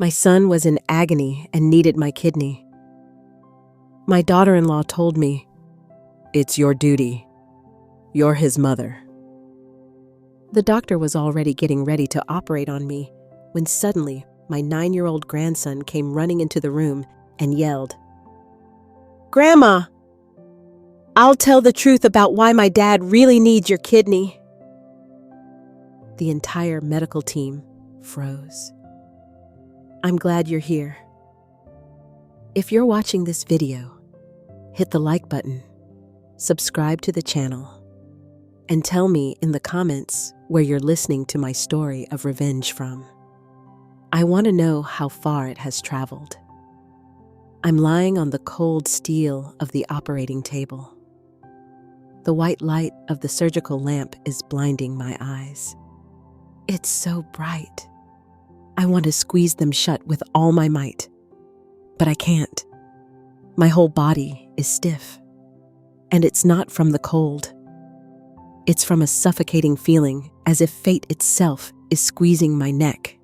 My son was in agony and needed my kidney. My daughter-in-law told me, "It's your duty. You're his mother." The doctor was already getting ready to operate on me when suddenly my 9-year-old grandson came running into the room and yelled, "Grandma, I'll tell the truth about why my dad really needs your kidney." The entire medical team froze. I'm glad you're here. If you're watching this video, hit the like button, subscribe to the channel, and tell me in the comments where you're listening to my story of revenge from. I want to know how far it has traveled. I'm lying on the cold steel of the operating table. The white light of the surgical lamp is blinding my eyes. It's so bright. I want to squeeze them shut with all my might, but I can't. My whole body is stiff, and it's not from the cold. It's from a suffocating feeling as if fate itself is squeezing my neck.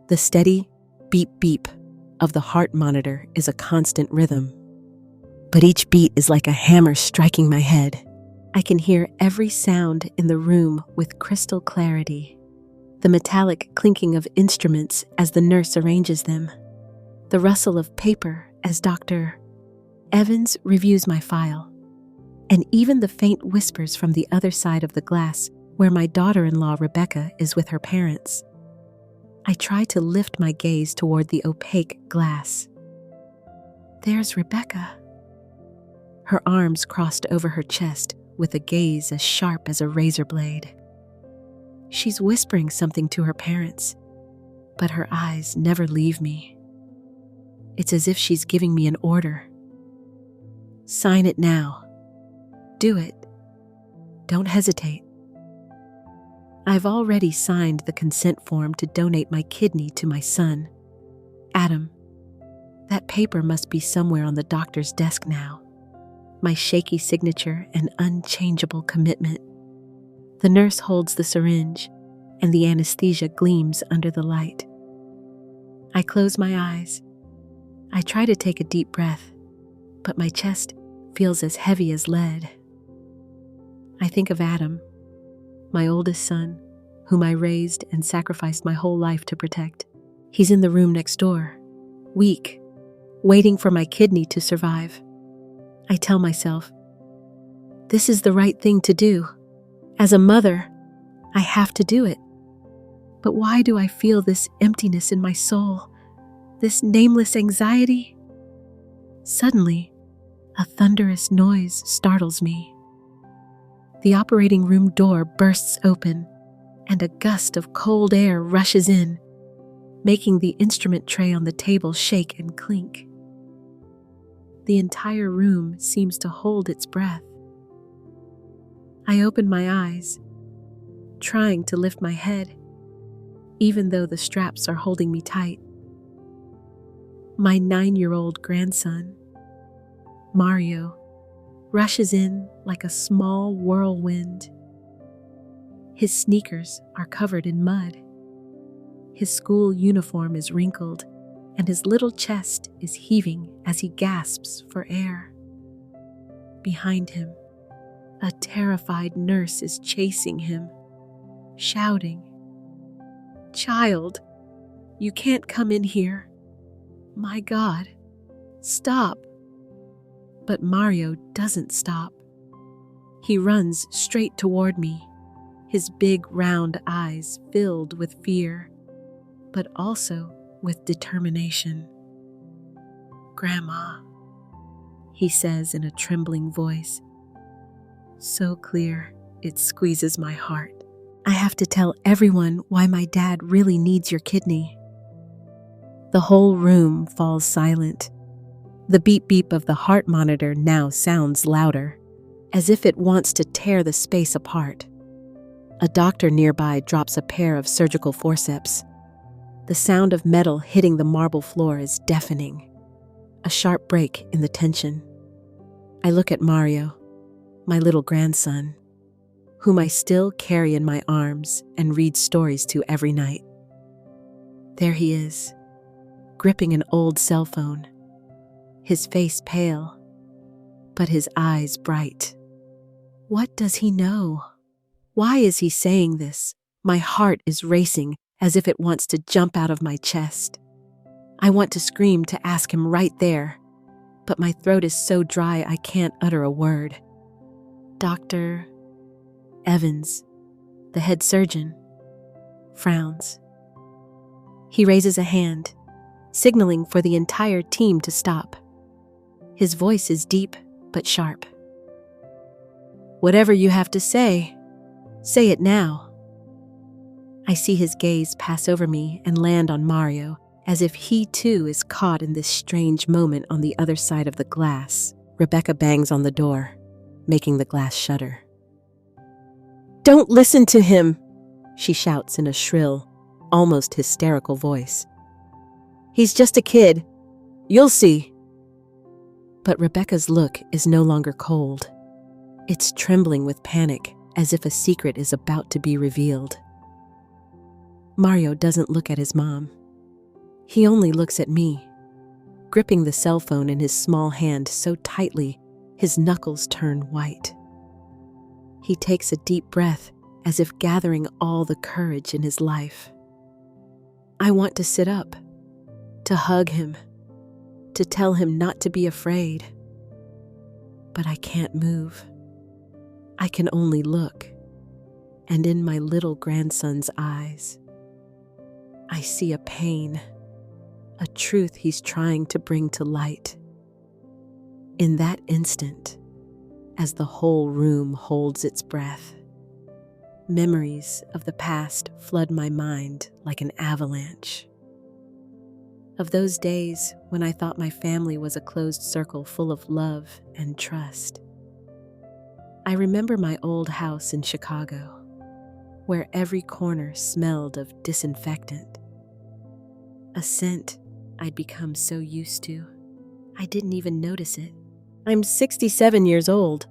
The steady beep beep of the heart monitor is a constant rhythm, but each beat is like a hammer striking my head. I can hear every sound in the room with crystal clarity. The metallic clinking of instruments as the nurse arranges them. The rustle of paper as Dr. Evans reviews my file. And even the faint whispers from the other side of the glass where my daughter-in-law Rebecca is with her parents. I try to lift my gaze toward the opaque glass. There's Rebecca. Her arms crossed over her chest with a gaze as sharp as a razor blade. She's whispering something to her parents, but her eyes never leave me. It's as if she's giving me an order. Sign it now. Do it. Don't hesitate. I've already signed the consent form to donate my kidney to my son, Adam. That paper must be somewhere on the doctor's desk now. My shaky signature and unchangeable commitment. The nurse holds the syringe, and the anesthesia gleams under the light. I close my eyes. I try to take a deep breath, but my chest feels as heavy as lead. I think of Adam, my oldest son, whom I raised and sacrificed my whole life to protect. He's in the room next door, weak, waiting for my kidney to survive. I tell myself, this is the right thing to do. As a mother, I have to do it. But why do I feel this emptiness in my soul, this nameless anxiety? Suddenly, a thunderous noise startles me. The operating room door bursts open, and a gust of cold air rushes in, making the instrument tray on the table shake and clink. The entire room seems to hold its breath. I open my eyes, trying to lift my head, even though the straps are holding me tight. My 9-year-old grandson, Mario, rushes in like a small whirlwind. His sneakers are covered in mud. His school uniform is wrinkled, and his little chest is heaving as he gasps for air. Behind him, a terrified nurse is chasing him, shouting, "Child, you can't come in here. My God, stop." But Mario doesn't stop. He runs straight toward me, his big round eyes filled with fear, but also with determination. "Grandma," he says in a trembling voice, so clear it squeezes my heart. "I have to tell everyone why my dad really needs your kidney." The whole room falls silent. The beep beep of the heart monitor now sounds louder, as if it wants to tear the space apart. A doctor nearby drops a pair of surgical forceps. The sound of metal hitting the marble floor is deafening, a sharp break in the tension. I look at Mario, my little grandson, whom I still carry in my arms and read stories to every night. There he is, gripping an old cell phone, his face pale, but his eyes bright. What does he know? Why is he saying this? My heart is racing as if it wants to jump out of my chest. I want to scream to ask him right there, but my throat is so dry I can't utter a word. Dr. Evans, the head surgeon, frowns. He raises a hand, signaling for the entire team to stop. His voice is deep but sharp. Whatever you have to say it now. I see his gaze pass over me and land on Mario, as if he too is caught in this strange moment on the other side of the glass. Rebecca bangs on the door, making the glass shudder. "Don't listen to him," she shouts in a shrill, almost hysterical voice. "He's just a kid. You'll see." But Rebecca's look is no longer cold. It's trembling with panic, as if a secret is about to be revealed. Mario doesn't look at his mom. He only looks at me, gripping the cell phone in his small hand so tightly his knuckles turn white. He takes a deep breath, as if gathering all the courage in his life. I want to sit up, to hug him, to tell him not to be afraid. But I can't move. I can only look, and in my little grandson's eyes, I see a pain, a truth he's trying to bring to light. In that instant, as the whole room holds its breath, memories of the past flood my mind like an avalanche. Of those days when I thought my family was a closed circle full of love and trust. I remember my old house in Chicago, where every corner smelled of disinfectant. A scent I'd become so used to, I didn't even notice it. I'm 67 years old,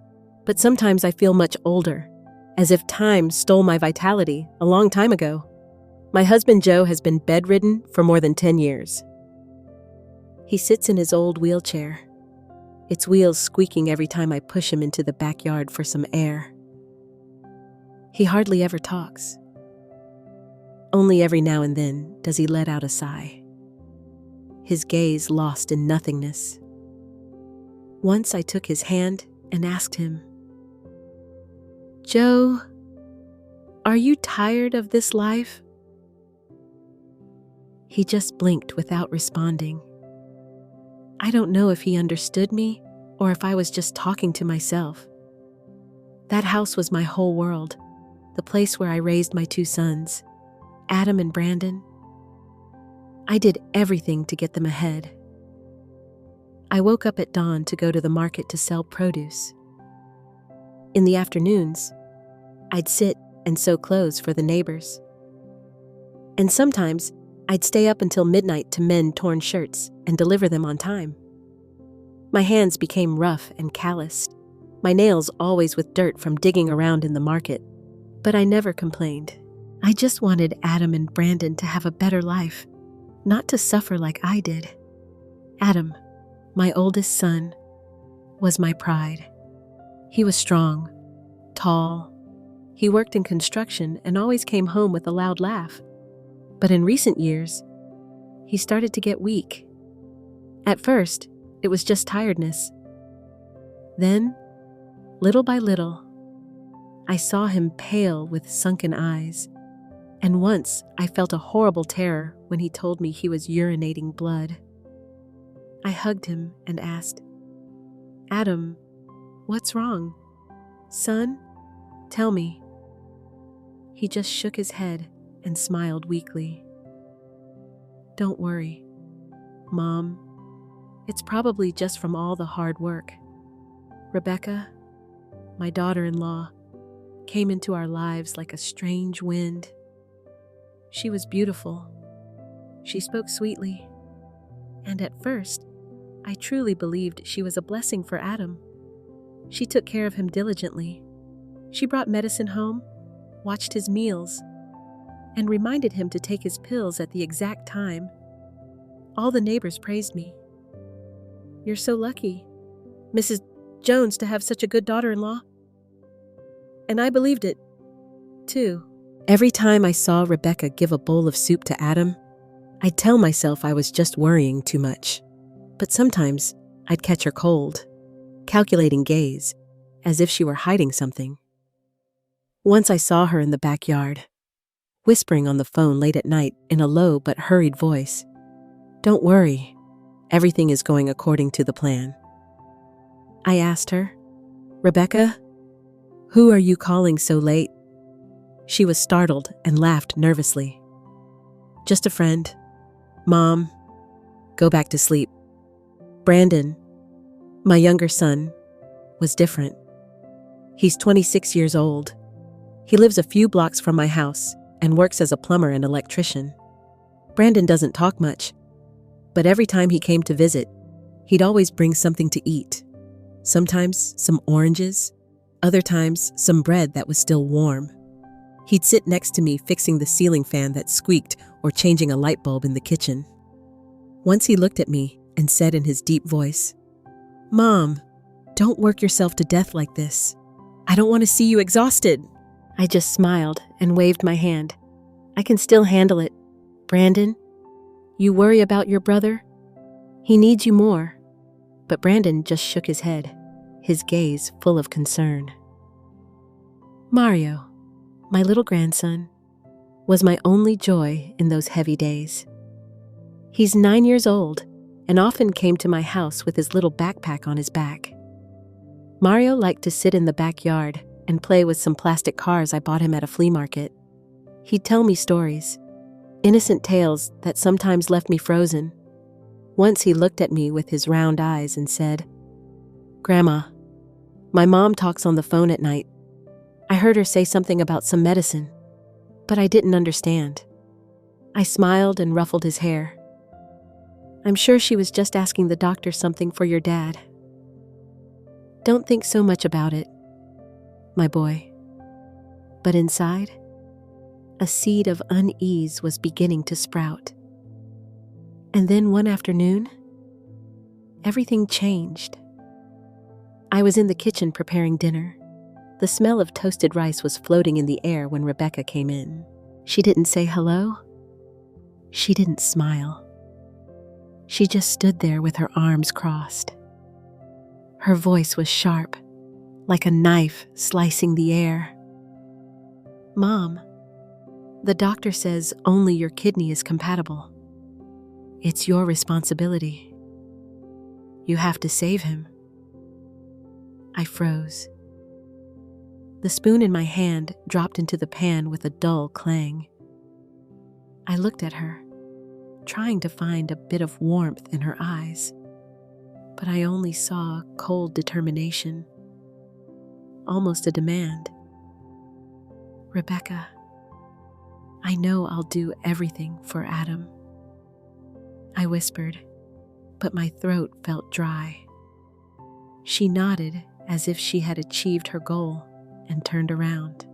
but sometimes I feel much older, as if time stole my vitality a long time ago. My husband Joe has been bedridden for more than 10 years. He sits in his old wheelchair, its wheels squeaking every time I push him into the backyard for some air. He hardly ever talks. Only every now and then does he let out a sigh, his gaze lost in nothingness. Once I took his hand and asked him, "Joe, are you tired of this life?" He just blinked without responding. I don't know if he understood me or if I was just talking to myself. That house was my whole world, the place where I raised my two sons, Adam and Brandon. I did everything to get them ahead. I woke up at dawn to go to the market to sell produce. In the afternoons, I'd sit and sew clothes for the neighbors. And sometimes, I'd stay up until midnight to mend torn shirts and deliver them on time. My hands became rough and calloused, my nails always with dirt from digging around in the market. But I never complained. I just wanted Adam and Brandon to have a better life, not to suffer like I did. Adam, my oldest son, was my pride. He was strong, tall. He worked in construction and always came home with a loud laugh. But in recent years, he started to get weak. At first, it was just tiredness. Then, little by little, I saw him pale with sunken eyes, and once I felt a horrible terror when he told me he was urinating blood. I hugged him and asked, "Adam, what's wrong? Son, tell me." He just shook his head and smiled weakly. "Don't worry, Mom. It's probably just from all the hard work. Rebecca, my daughter-in-law, came into our lives like a strange wind. She was beautiful. She spoke sweetly. And at first, I truly believed she was a blessing for Adam. She took care of him diligently. She brought medicine home, watched his meals, and reminded him to take his pills at the exact time. All the neighbors praised me. "You're so lucky, Mrs. Jones, to have such a good daughter-in-law." And I believed it, too. Every time I saw Rebecca give a bowl of soup to Adam, I'd tell myself I was just worrying too much. But sometimes I'd catch her cold, calculating gaze, as if she were hiding something. Once I saw her in the backyard, whispering on the phone late at night in a low but hurried voice. "Don't worry, everything is going according to the plan." I asked her, "Rebecca, who are you calling so late?" She was startled and laughed nervously. "Just a friend. Mom, go back to sleep." Brandon, my younger son, was different. He's 26 years old. He lives a few blocks from my house and works as a plumber and electrician. Brandon doesn't talk much, but every time he came to visit, he'd always bring something to eat. Sometimes some oranges, other times some bread that was still warm. He'd sit next to me fixing the ceiling fan that squeaked or changing a light bulb in the kitchen. Once he looked at me and said in his deep voice, "Mom, don't work yourself to death like this. I don't want to see you exhausted." I just smiled and waved my hand. "I can still handle it. Brandon, you worry about your brother? He needs you more." But Brandon just shook his head, his gaze full of concern. Mario, my little grandson, was my only joy in those heavy days. He's 9 years old and often came to my house with his little backpack on his back. Mario liked to sit in the backyard and play with some plastic cars I bought him at a flea market. He'd tell me stories, innocent tales that sometimes left me frozen. Once he looked at me with his round eyes and said, "Grandma, my mom talks on the phone at night. I heard her say something about some medicine, but I didn't understand." I smiled and ruffled his hair. "I'm sure she was just asking the doctor something for your dad. Don't think so much about it, my boy." But inside, a seed of unease was beginning to sprout. And then one afternoon, everything changed. I was in the kitchen preparing dinner. The smell of toasted rice was floating in the air when Rebecca came in. She didn't say hello. She didn't smile. She just stood there with her arms crossed. Her voice was sharp, like a knife slicing the air. "Mom, the doctor says only your kidney is compatible. It's your responsibility. You have to save him." I froze. The spoon in my hand dropped into the pan with a dull clang. I looked at her, trying to find a bit of warmth in her eyes, but I only saw cold determination, almost a demand. "Rebecca, I know I'll do everything for Adam," I whispered, but my throat felt dry. She nodded as if she had achieved her goal and turned around.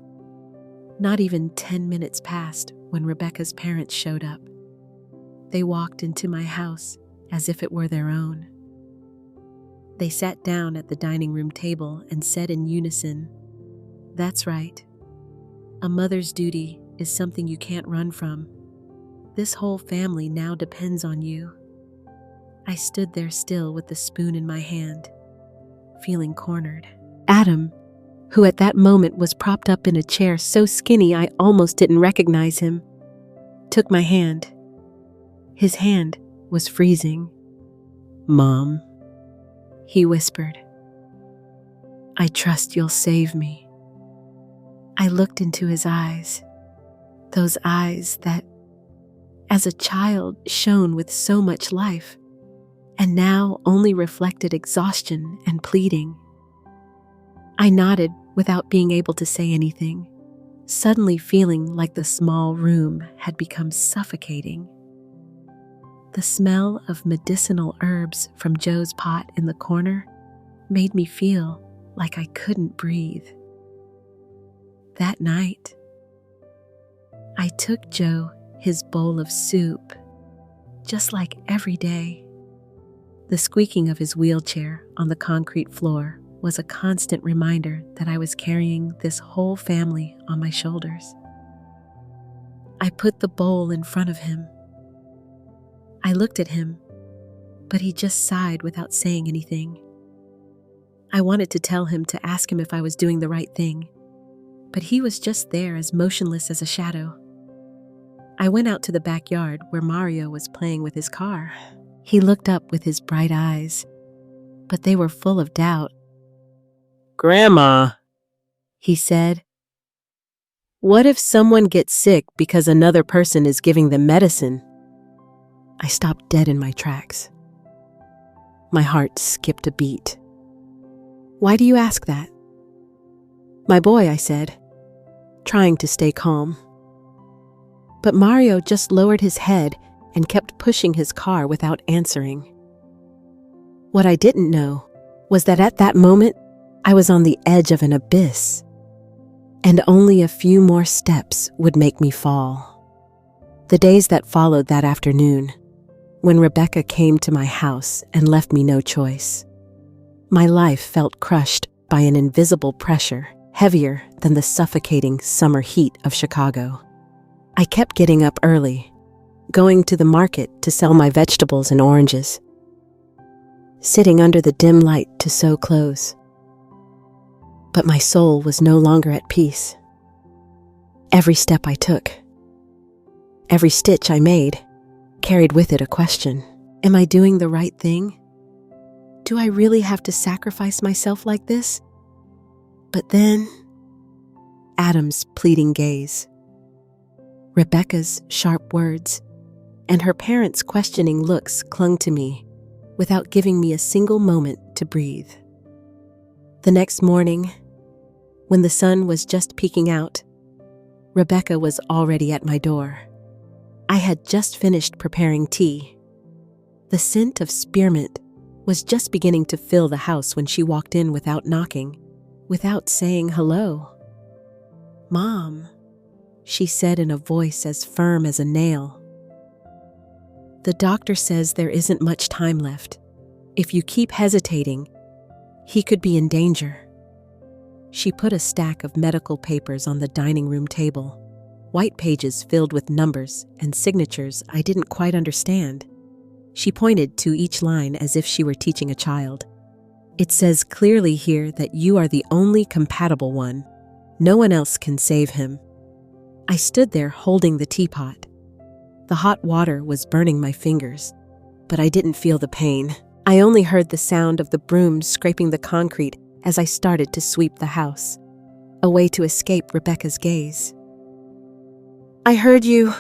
Not even 10 minutes passed when Rebecca's parents showed up. They walked into my house as if it were their own. They sat down at the dining room table and said in unison, "That's right. A mother's duty is something you can't run from. This whole family now depends on you." I stood there still with the spoon in my hand, feeling cornered. Adam, who at that moment was propped up in a chair so skinny I almost didn't recognize him, took my hand. His hand was freezing. "Mom," he whispered, "I trust you'll save me." I looked into his eyes, those eyes that, as a child, shone with so much life, and now only reflected exhaustion and pleading. I nodded without being able to say anything, suddenly feeling like the small room had become suffocating. The smell of medicinal herbs from Joe's pot in the corner made me feel like I couldn't breathe. That night, I took Joe his bowl of soup, just like every day. The squeaking of his wheelchair on the concrete floor was a constant reminder that I was carrying this whole family on my shoulders. I put the bowl in front of him. I looked at him, but he just sighed without saying anything. I wanted to tell him to ask him if I was doing the right thing, but he was just there as motionless as a shadow. I went out to the backyard where Mario was playing with his car. He looked up with his bright eyes, but they were full of doubt. "Grandma," he said, "what if someone gets sick because another person is giving them medicine?" I stopped dead in my tracks. My heart skipped a beat. "Why do you ask that?" "My boy," I said, trying to stay calm. But Mario just lowered his head and kept pushing his car without answering. What I didn't know was that at that moment, I was on the edge of an abyss, and only a few more steps would make me fall. The days that followed that afternoon, when Rebecca came to my house and left me no choice, my life felt crushed by an invisible pressure heavier than the suffocating summer heat of Chicago. I kept getting up early, going to the market to sell my vegetables and oranges, sitting under the dim light to sew clothes. But my soul was no longer at peace. Every step I took, every stitch I made, carried with it a question. Am I doing the right thing? Do I really have to sacrifice myself like this? But then, Adam's pleading gaze, Rebecca's sharp words, and her parents' questioning looks clung to me without giving me a single moment to breathe. The next morning, when the sun was just peeking out, Rebecca was already at my door. I had just finished preparing tea. The scent of spearmint was just beginning to fill the house when she walked in without knocking, without saying hello. "Mom," she said in a voice as firm as a nail. "The doctor says there isn't much time left. If you keep hesitating, he could be in danger." She put a stack of medical papers on the dining room table, white pages filled with numbers and signatures I didn't quite understand. She pointed to each line as if she were teaching a child. "It says clearly here that you are the only compatible one. No one else can save him." I stood there holding the teapot. The hot water was burning my fingers, but I didn't feel the pain. I only heard the sound of the broom scraping the concrete as I started to sweep the house, a way to escape Rebecca's gaze. "I heard you,"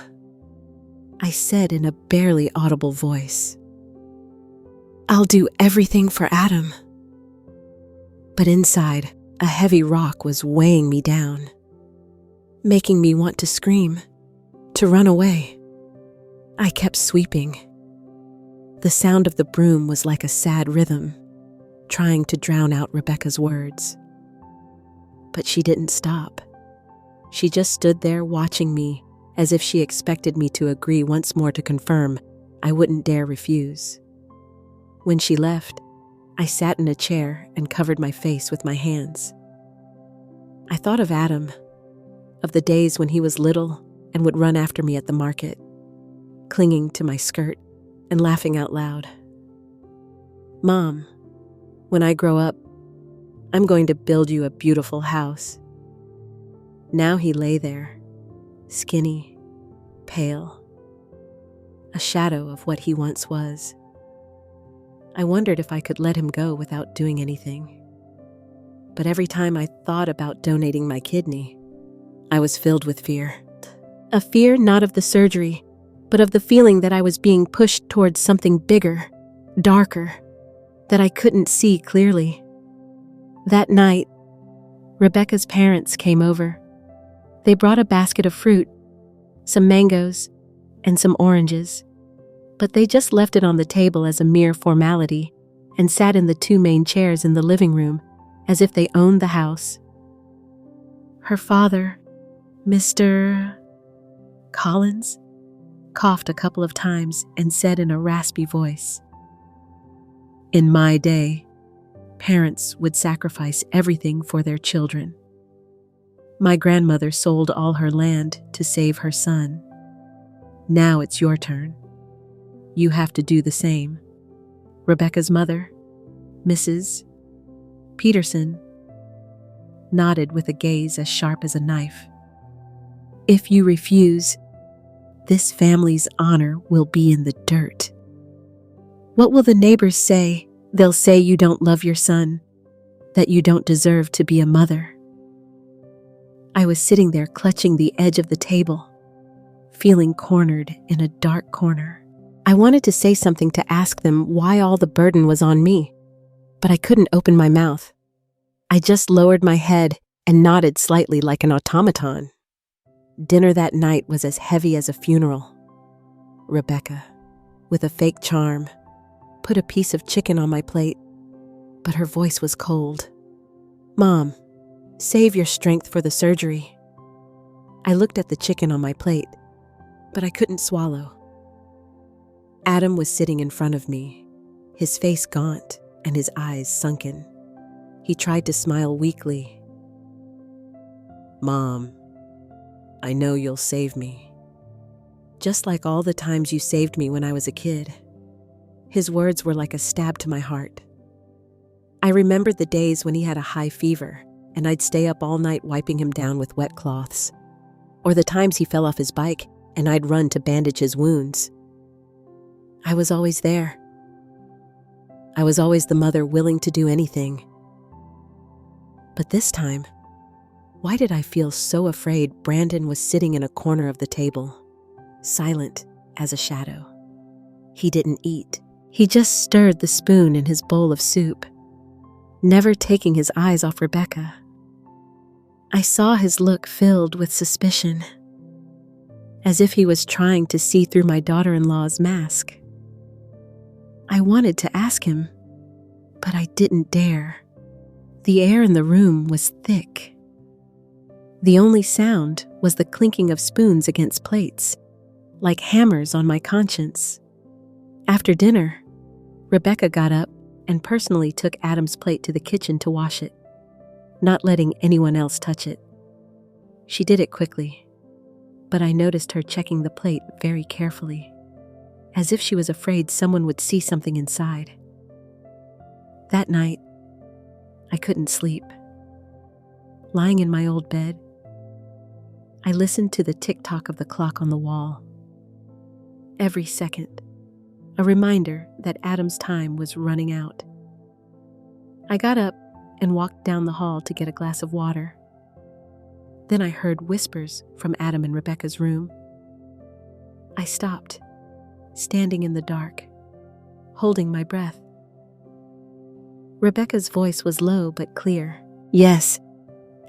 I said in a barely audible voice. "I'll do everything for Adam." But inside, a heavy rock was weighing me down, making me want to scream, to run away. I kept sweeping. The sound of the broom was like a sad rhythm, trying to drown out Rebecca's words. But she didn't stop. She just stood there watching me as if she expected me to agree once more to confirm I wouldn't dare refuse. When she left, I sat in a chair and covered my face with my hands. I thought of Adam, of the days when he was little and would run after me at the market, clinging to my skirt and laughing out loud. "Mom, when I grow up, I'm going to build you a beautiful house." Now he lay there, skinny, pale, a shadow of what he once was. I wondered if I could let him go without doing anything. But every time I thought about donating my kidney, I was filled with fear. A fear not of the surgery, but of the feeling that I was being pushed towards something bigger, darker, that I couldn't see clearly. That night, Rebecca's parents came over. They brought a basket of fruit, some mangoes, and some oranges, but they just left it on the table as a mere formality and sat in the two main chairs in the living room as if they owned the house. Her father, Mr. Collins coughed a couple of times and said in a raspy voice, "In my day, parents would sacrifice everything for their children. My grandmother sold all her land to save her son. Now it's your turn. You have to do the same." Rebecca's mother, Mrs. Peterson, nodded with a gaze as sharp as a knife. "If you refuse, this family's honor will be in the dirt. What will the neighbors say? They'll say you don't love your son, that you don't deserve to be a mother." I was sitting there clutching the edge of the table, feeling cornered in a dark corner. I wanted to say something to ask them why all the burden was on me, but I couldn't open my mouth. I just lowered my head and nodded slightly like an automaton. Dinner that night was as heavy as a funeral. Rebecca, with a fake charm, put a piece of chicken on my plate, but her voice was cold. "Mom, save your strength for the surgery." I looked at the chicken on my plate, but I couldn't swallow. Adam was sitting in front of me, his face gaunt and his eyes sunken. He tried to smile weakly. "Mom, I know you'll save me. Just like all the times you saved me when I was a kid." His words were like a stab to my heart. I remembered the days when he had a high fever, and I'd stay up all night wiping him down with wet cloths. Or the times he fell off his bike, and I'd run to bandage his wounds. I was always there. I was always the mother willing to do anything. But this time, why did I feel so afraid Brandon was sitting in a corner of the table, silent as a shadow? He didn't eat. He just stirred the spoon in his bowl of soup, never taking his eyes off Rebecca. I saw his look filled with suspicion, as if he was trying to see through my daughter-in-law's mask. I wanted to ask him, but I didn't dare. The air in the room was thick. The only sound was the clinking of spoons against plates, like hammers on my conscience. After dinner, Rebecca got up and personally took Adam's plate to the kitchen to wash it, not letting anyone else touch it. She did it quickly, but I noticed her checking the plate very carefully, as if she was afraid someone would see something inside. That night, I couldn't sleep. Lying in my old bed, I listened to the tick-tock of the clock on the wall. Every second, a reminder that Adam's time was running out. I got up and walked down the hall to get a glass of water. Then I heard whispers from Adam and Rebecca's room. I stopped, standing in the dark, holding my breath. Rebecca's voice was low but clear. "Yes,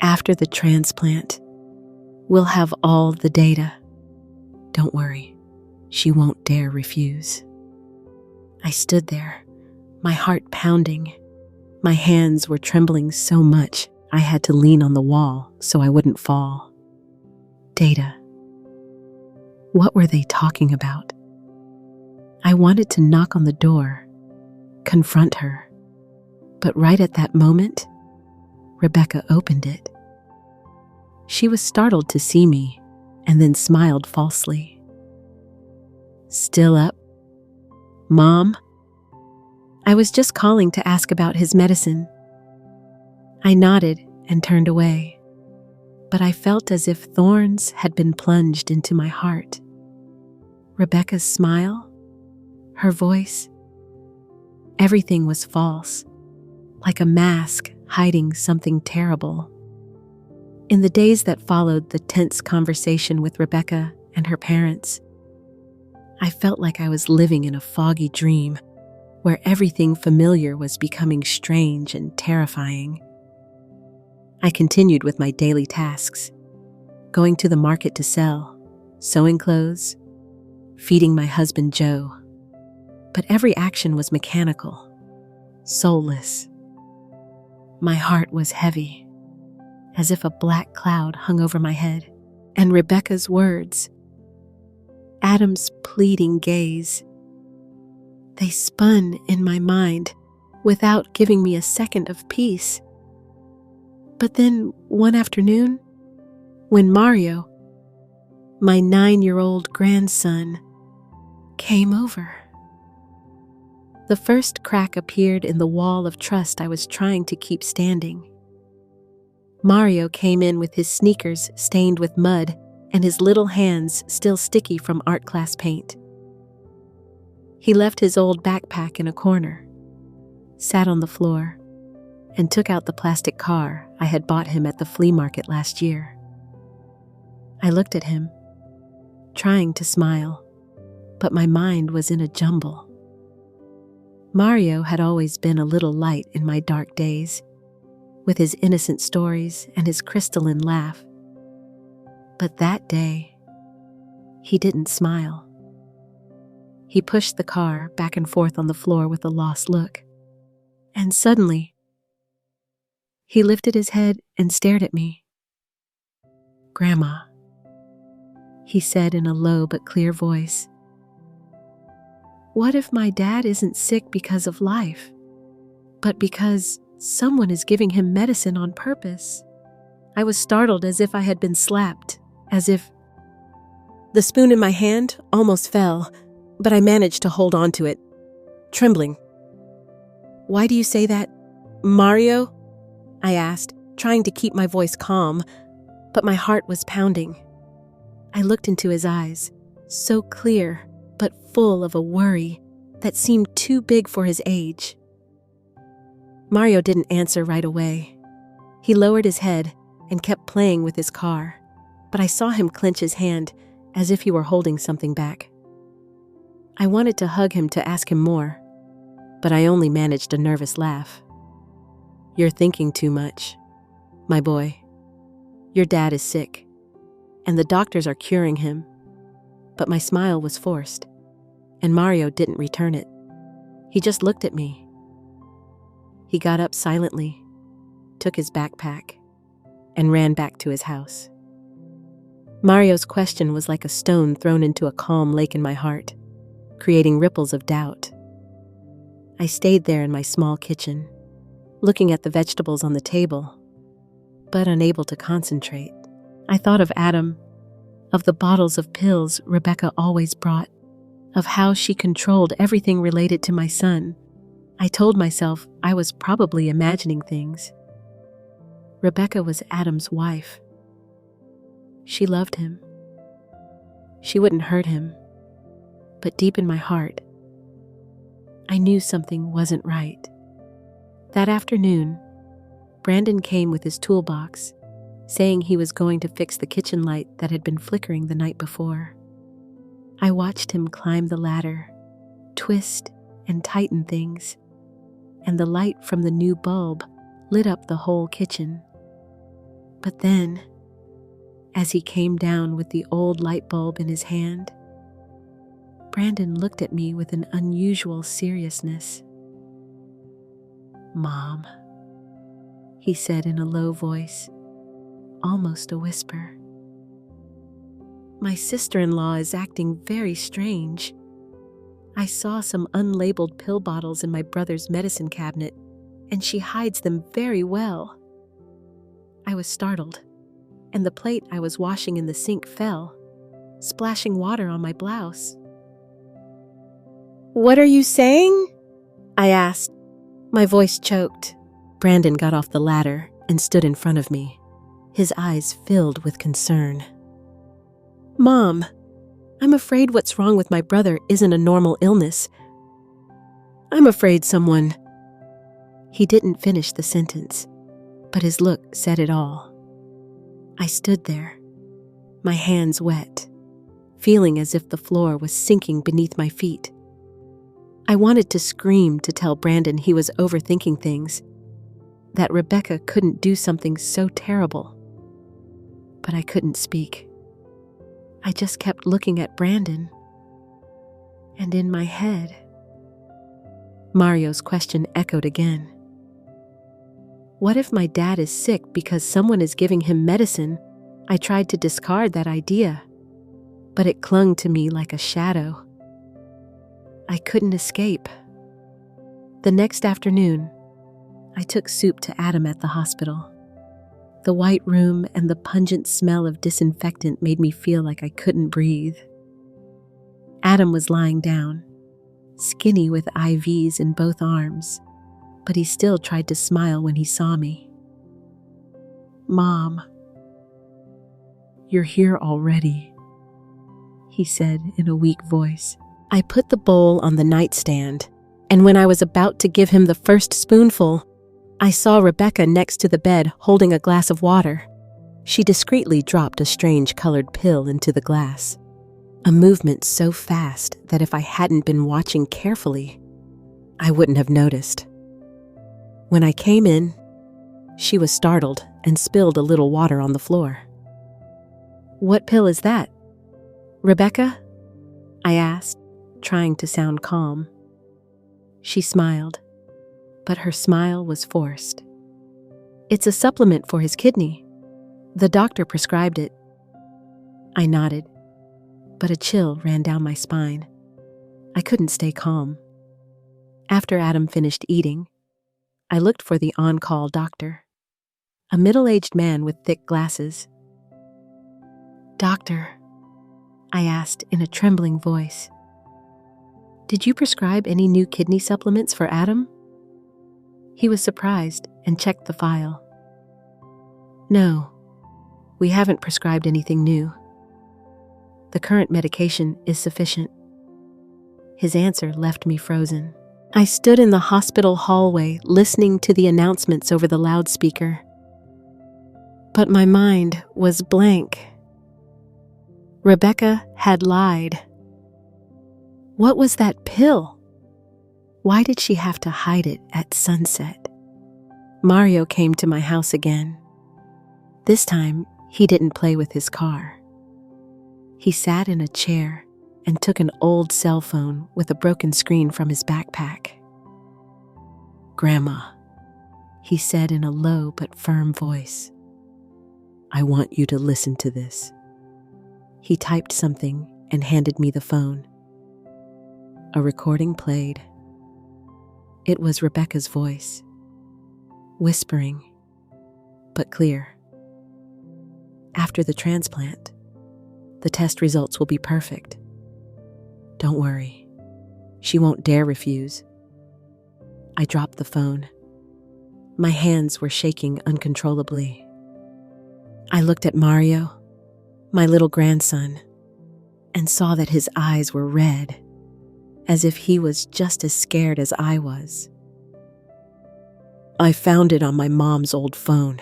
after the transplant, we'll have all the data. Don't worry, she won't dare refuse." I stood there, my heart pounding. My hands were trembling so much I had to lean on the wall so I wouldn't fall. Data. What were they talking about? I wanted to knock on the door, confront her. But right at that moment, Rebecca opened it. She was startled to see me and then smiled falsely. "Still up, Mom?" "I was just calling to ask about his medicine." I nodded and turned away, but I felt as if thorns had been plunged into my heart. Rebecca's smile, her voice, everything was false, like a mask hiding something terrible. In the days that followed the tense conversation with Rebecca and her parents, I felt like I was living in a foggy dream where everything familiar was becoming strange and terrifying. I continued with my daily tasks, going to the market to sell, sewing clothes, feeding my husband Joe. But every action was mechanical, soulless. My heart was heavy, as if a black cloud hung over my head, and Rebecca's words, Adam's pleading gaze. They spun in my mind without giving me a second of peace. But then one afternoon, when Mario, my 9-year-old grandson, came over, the first crack appeared in the wall of trust I was trying to keep standing. Mario came in with his sneakers stained with mud and his little hands still sticky from art class paint. He left his old backpack in a corner, sat on the floor, and took out the plastic car I had bought him at the flea market last year. I looked at him, trying to smile, but my mind was in a jumble. Mario had always been a little light in my dark days, with his innocent stories and his crystalline laugh. But that day, he didn't smile. He pushed the car back and forth on the floor with a lost look. And suddenly, he lifted his head and stared at me. "Grandma," he said in a low but clear voice. "What if my dad isn't sick because of life, but because someone is giving him medicine on purpose?" I was startled as if I had been slapped, as if the spoon in my hand almost fell, but I managed to hold on to it, trembling. "Why do you say that, Mario?" I asked, trying to keep my voice calm, but my heart was pounding. I looked into his eyes, so clear but full of a worry that seemed too big for his age. Mario didn't answer right away. He lowered his head and kept playing with his car, but I saw him clench his hand as if he were holding something back. I wanted to hug him to ask him more, but I only managed a nervous laugh. "You're thinking too much, my boy. Your dad is sick, and the doctors are curing him." But my smile was forced, and Mario didn't return it. He just looked at me. He got up silently, took his backpack, and ran back to his house. Mario's question was like a stone thrown into a calm lake in my heart, creating ripples of doubt. I stayed there in my small kitchen, looking at the vegetables on the table, but unable to concentrate. I thought of Adam, of the bottles of pills Rebecca always brought, of how she controlled everything related to my son. I told myself I was probably imagining things. Rebecca was Adam's wife. She loved him. She wouldn't hurt him. But deep in my heart, I knew something wasn't right. That afternoon, Brandon came with his toolbox, saying he was going to fix the kitchen light that had been flickering the night before. I watched him climb the ladder, twist and tighten things, and the light from the new bulb lit up the whole kitchen. But then, as he came down with the old light bulb in his hand, Brandon looked at me with an unusual seriousness. "Mom," he said in a low voice, almost a whisper. "My sister-in-law is acting very strange. I saw some unlabeled pill bottles in my brother's medicine cabinet, and she hides them very well." I was startled, and the plate I was washing in the sink fell, splashing water on my blouse. "What are you saying?" I asked. My voice choked. Brandon got off the ladder and stood in front of me, his eyes filled with concern. "Mom, I'm afraid what's wrong with my brother isn't a normal illness. I'm afraid someone—" He didn't finish the sentence, but his look said it all. I stood there, my hands wet, feeling as if the floor was sinking beneath my feet. I wanted to scream to tell Brandon he was overthinking things, that Rebecca couldn't do something so terrible. But I couldn't speak. I just kept looking at Brandon. And in my head, Mario's question echoed again. What if my dad is sick because someone is giving him medicine? I tried to discard that idea. but it clung to me like a shadow. I couldn't escape. The next afternoon, I took soup to Adam at the hospital. The white room and the pungent smell of disinfectant made me feel like I couldn't breathe. Adam was lying down, skinny with IVs in both arms, but he still tried to smile when he saw me. "Mom, you're here already," he said in a weak voice. I put the bowl on the nightstand, and when I was about to give him the first spoonful, I saw Rebecca next to the bed holding a glass of water. She discreetly dropped a strange colored pill into the glass, a movement so fast that if I hadn't been watching carefully, I wouldn't have noticed. When I came in, she was startled and spilled a little water on the floor. "What pill is that, Rebecca?" I asked, trying to sound calm. She smiled, but her smile was forced. "It's a supplement for his kidney. The doctor prescribed it." I nodded, but a chill ran down my spine. I couldn't stay calm. After Adam finished eating, I looked for the on-call doctor, a middle-aged man with thick glasses. "Doctor," I asked in a trembling voice, "did you prescribe any new kidney supplements for Adam?" He was surprised and checked the file. "No, we haven't prescribed anything new. The current medication is sufficient." His answer left me frozen. I stood in the hospital hallway listening to the announcements over the loudspeaker. But my mind was blank. Rebecca had lied. What was that pill? Why did she have to hide it at sunset? Mario came to my house again. This time, he didn't play with his car. He sat in a chair and took an old cell phone with a broken screen from his backpack. "Grandma," he said in a low but firm voice, "I want you to listen to this." He typed something and handed me the phone. A recording played. It was Rebecca's voice, whispering, but clear. "After the transplant, the test results will be perfect. Don't worry, she won't dare refuse." I dropped the phone. My hands were shaking uncontrollably. I looked at Mario, my little grandson, and saw that his eyes were red, as if he was just as scared as I was. "I found it on my mom's old phone,"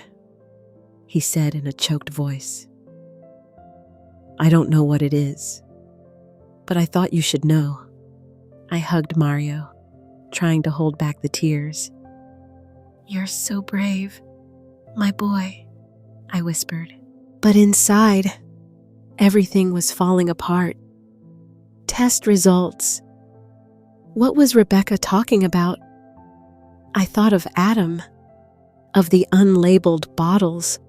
he said in a choked voice. "I don't know what it is, but I thought you should know." I hugged Mario, trying to hold back the tears. "You're so brave, my boy," I whispered. But inside, everything was falling apart. Test results. What was Rebecca talking about? I thought of Adam, of the unlabeled bottles,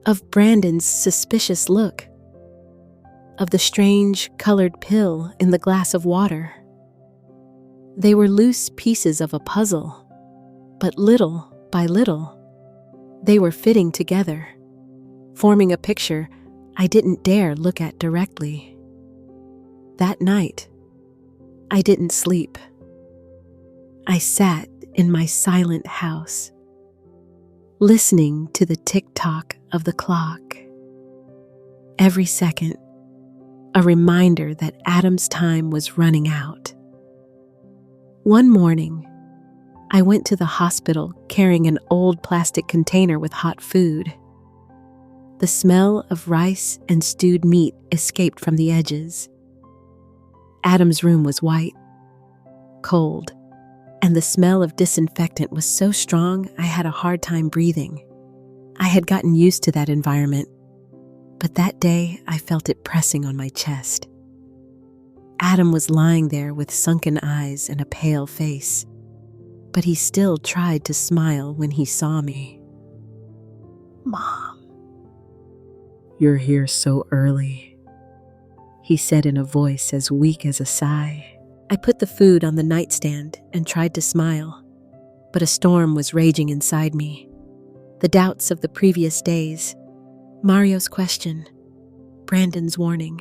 of Brandon's suspicious look, of the strange colored pill in the glass of water. They were loose pieces of a puzzle, but little by little, they were fitting together, forming a picture I didn't dare look at directly. That night, I didn't sleep. I sat in my silent house, listening to the tick-tock of the clock. Every second, a reminder that Adam's time was running out. One morning, I went to the hospital carrying an old plastic container with hot food. The smell of rice and stewed meat escaped from the edges. Adam's room was white, cold, and the smell of disinfectant was so strong I had a hard time breathing. I had gotten used to that environment, but that day I felt it pressing on my chest. Adam was lying there with sunken eyes and a pale face, but he still tried to smile when he saw me. "Mom, you're here so early," he said in a voice as weak as a sigh. I put the food on the nightstand and tried to smile, but a storm was raging inside me. The doubts of the previous days, Mario's question, Brandon's warning,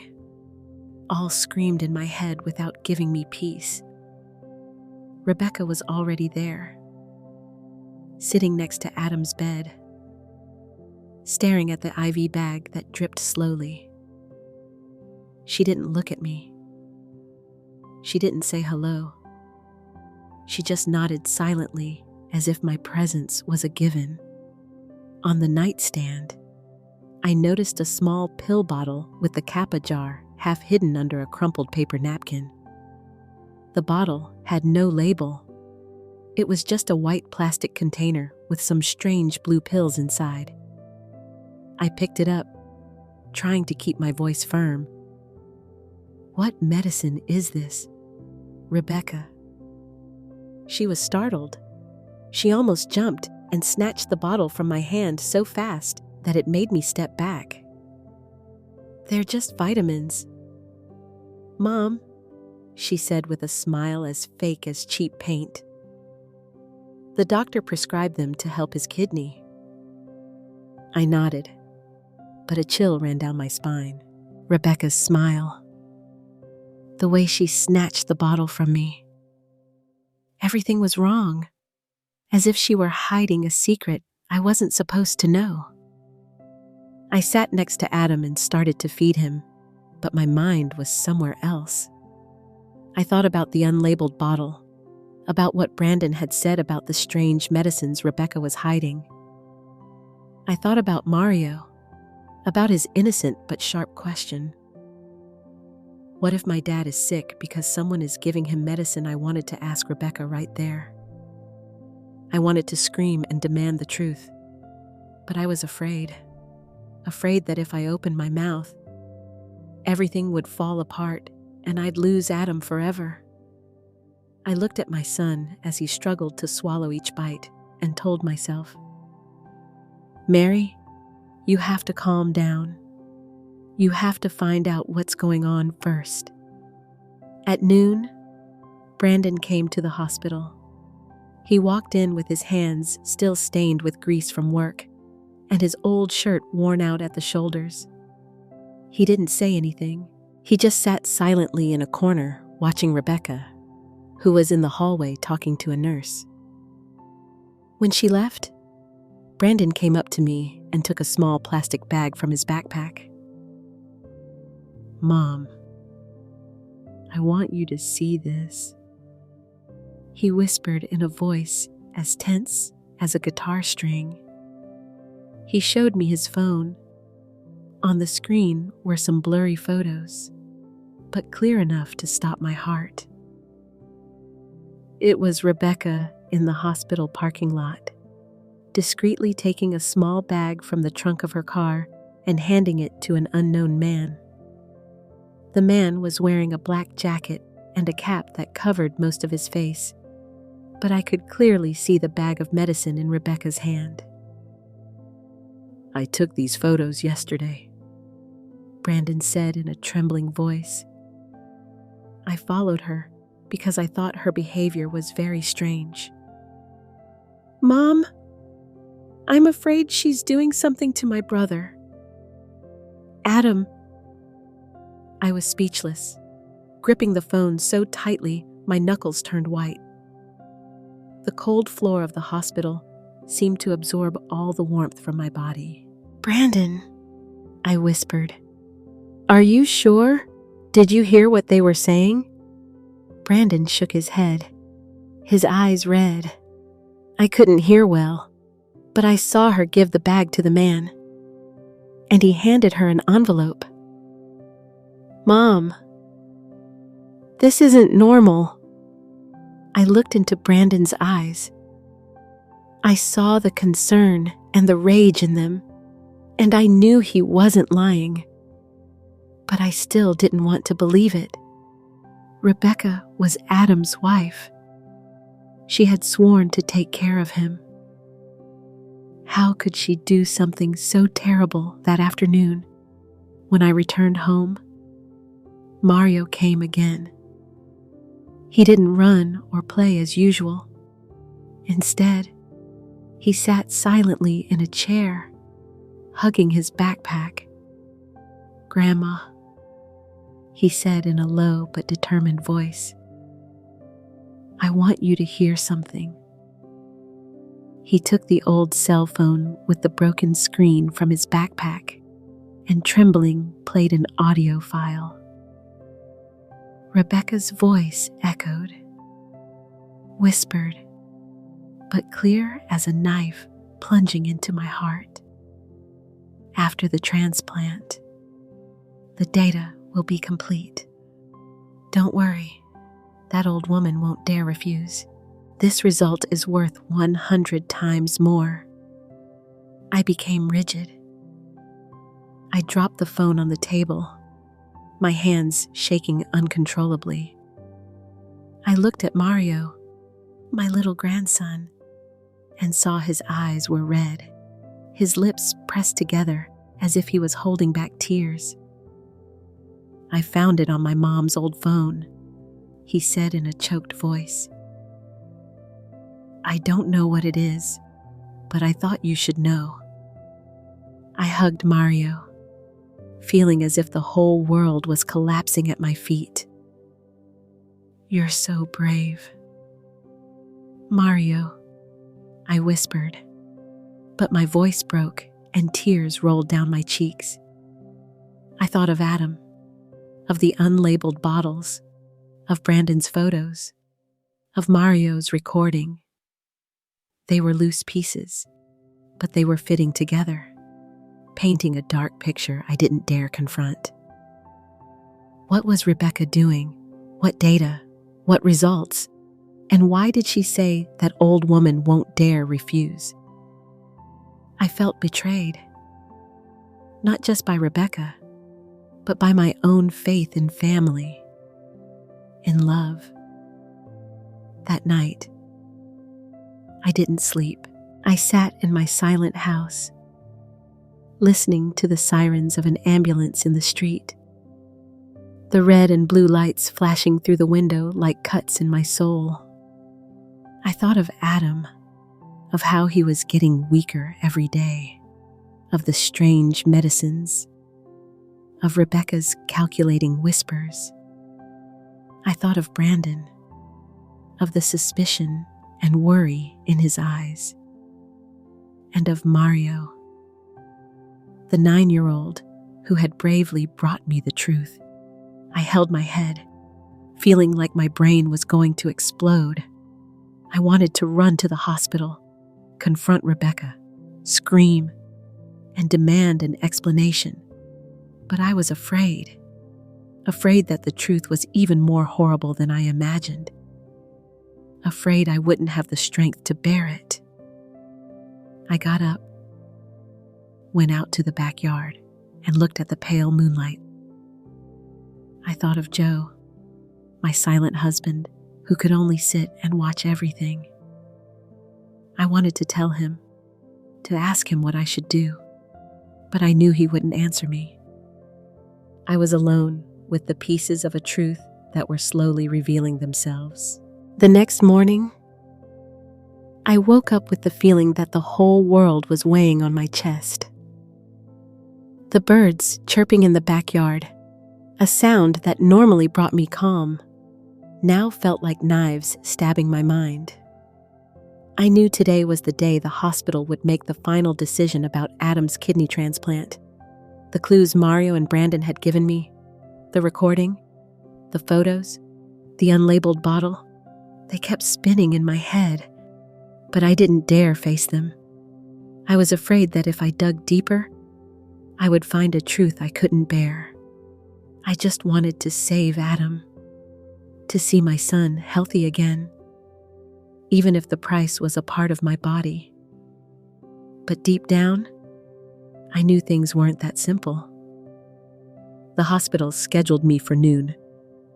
all screamed in my head without giving me peace. Rebecca was already there, sitting next to Adam's bed, staring at the IV bag that dripped slowly. She didn't look at me. She didn't say hello. She just nodded silently as if my presence was a given. On the nightstand, I noticed a small pill bottle with the Kappa jar half hidden under a crumpled paper napkin. The bottle had no label. It was just a white plastic container with some strange blue pills inside. I picked it up, trying to keep my voice firm. What medicine is this, Rebecca? She was startled. She almost jumped and snatched the bottle from my hand so fast that it made me step back. They're just vitamins. Mom, she said with a smile as fake as cheap paint. The doctor prescribed them to help his kidney. I nodded, but a chill ran down my spine. Rebecca's smile. The way she snatched the bottle from me. Everything was wrong, as if she were hiding a secret I wasn't supposed to know. I sat next to Adam and started to feed him, but my mind was somewhere else. I thought about the unlabeled bottle, about what Brandon had said about the strange medicines Rebecca was hiding. I thought about Mario, about his innocent but sharp question. What if my dad is sick because someone is giving him medicine? I wanted to ask Rebecca right there. I wanted to scream and demand the truth, but I was afraid that if I opened my mouth, everything would fall apart and I'd lose Adam forever. I looked at my son as he struggled to swallow each bite and told myself, Mary, you have to calm down. You have to find out what's going on first. At noon, Brandon came to the hospital. He walked in with his hands still stained with grease from work and his old shirt worn out at the shoulders. He didn't say anything. He just sat silently in a corner watching Rebecca, who was in the hallway talking to a nurse. When she left, Brandon came up to me and took a small plastic bag from his backpack. Mom, I want you to see this, he whispered in a voice as tense as a guitar string. He showed me his phone. On the screen were some blurry photos, but clear enough to stop my heart. It was Rebecca in the hospital parking lot, discreetly taking a small bag from the trunk of her car and handing it to an unknown man. The man was wearing a black jacket and a cap that covered most of his face, but I could clearly see the bag of medicine in Rebecca's hand. I took these photos yesterday, Brandon said in a trembling voice. I followed her because I thought her behavior was very strange. Mom, I'm afraid she's doing something to my brother. Adam. I was speechless, gripping the phone so tightly my knuckles turned white. The cold floor of the hospital seemed to absorb all the warmth from my body. Brandon, I whispered. Are you sure? Did you hear what they were saying? Brandon shook his head, his eyes red. I couldn't hear well, but I saw her give the bag to the man, and he handed her an envelope. Mom, this isn't normal. I looked into Brandon's eyes. I saw the concern and the rage in them, and I knew he wasn't lying. But I still didn't want to believe it. Rebecca was Adam's wife. She had sworn to take care of him. How could she do something so terrible that afternoon when I returned home? Mario came again. He didn't run or play as usual. Instead, he sat silently in a chair, hugging his backpack. "Grandma," he said in a low but determined voice, "I want you to hear something." He took the old cell phone with the broken screen from his backpack and trembling played an audio file. Rebecca's voice echoed, whispered, but clear as a knife plunging into my heart. "After the transplant, the data will be complete. Don't worry, that old woman won't dare refuse. This result is worth 100 times more." I became rigid. I dropped the phone on the table, my hands shaking uncontrollably. I looked at Mario, my little grandson, and saw his eyes were red, his lips pressed together as if he was holding back tears. "I found it on my mom's old phone," he said in a choked voice. "I don't know what it is, but I thought you should know." I hugged Mario, feeling as if the whole world was collapsing at my feet. "You're so brave." "Mario," I whispered, but my voice broke and tears rolled down my cheeks. I thought of Adam, of the unlabeled bottles, of Brandon's photos, of Mario's recording. They were loose pieces, but they were fitting together, painting a dark picture I didn't dare confront. What was Rebecca doing? What data? What results? And why did she say that old woman won't dare refuse? I felt betrayed, not just by Rebecca, but by my own faith in family, in love. That night, I didn't sleep. I sat in my silent house, listening to the sirens of an ambulance in the street, the red and blue lights flashing through the window like cuts in my soul. I thought of Adam, of how he was getting weaker every day, of the strange medicines, of Rebecca's calculating whispers. I thought of Brandon, of the suspicion and worry in his eyes, and of Mario, the 9-year-old who had bravely brought me the truth. I held my head, feeling like my brain was going to explode. I wanted to run to the hospital, confront Rebecca, scream, and demand an explanation. But I was afraid that the truth was even more horrible than I imagined. Afraid I wouldn't have the strength to bear it. I got up, went out to the backyard, and looked at the pale moonlight. I thought of Joe, my silent husband, who could only sit and watch everything. I wanted to tell him, to ask him what I should do, but I knew he wouldn't answer me. I was alone with the pieces of a truth that were slowly revealing themselves. The next morning, I woke up with the feeling that the whole world was weighing on my chest. The birds chirping in the backyard, a sound that normally brought me calm, now felt like knives stabbing my mind. I knew today was the day the hospital would make the final decision about Adam's kidney transplant. The clues Mario and Brandon had given me, the recording, the photos, the unlabeled bottle, they kept spinning in my head, but I didn't dare face them. I was afraid that if I dug deeper, I would find a truth I couldn't bear. I just wanted to save Adam, to see my son healthy again, even if the price was a part of my body. But deep down, I knew things weren't that simple. The hospital scheduled me for noon.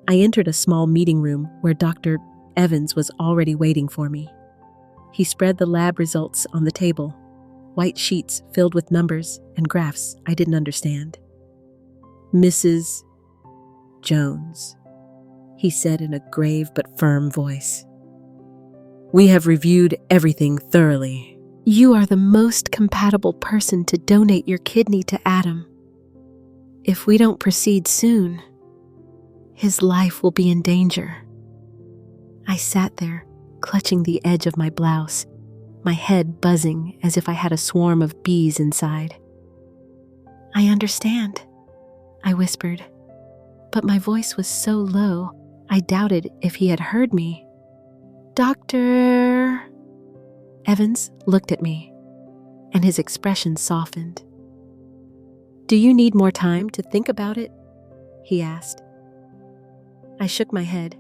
I entered a small meeting room where Dr. Evans was already waiting for me. He spread the lab results on the table, white sheets filled with numbers and graphs I didn't understand. Mrs. Jones, he said in a grave but firm voice. We have reviewed everything thoroughly. You are the most compatible person to donate your kidney to Adam. If we don't proceed soon, his life will be in danger. I sat there, clutching the edge of my blouse, my head buzzing as if I had a swarm of bees inside. I understand, I whispered, but my voice was so low, I doubted if he had heard me. Dr. Evans looked at me, and his expression softened. Do you need more time to think about it? He asked. I shook my head,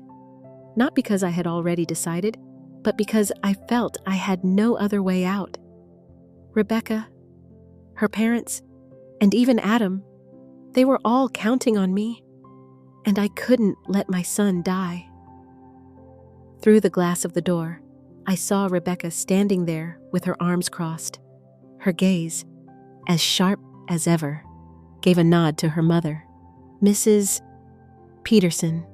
not because I had already decided, but because I felt I had no other way out. Rebecca, her parents, and even Adam, they were all counting on me, and I couldn't let my son die. Through the glass of the door, I saw Rebecca standing there with her arms crossed. Her gaze, as sharp as ever, gave a nod to her mother, Mrs. Peterson,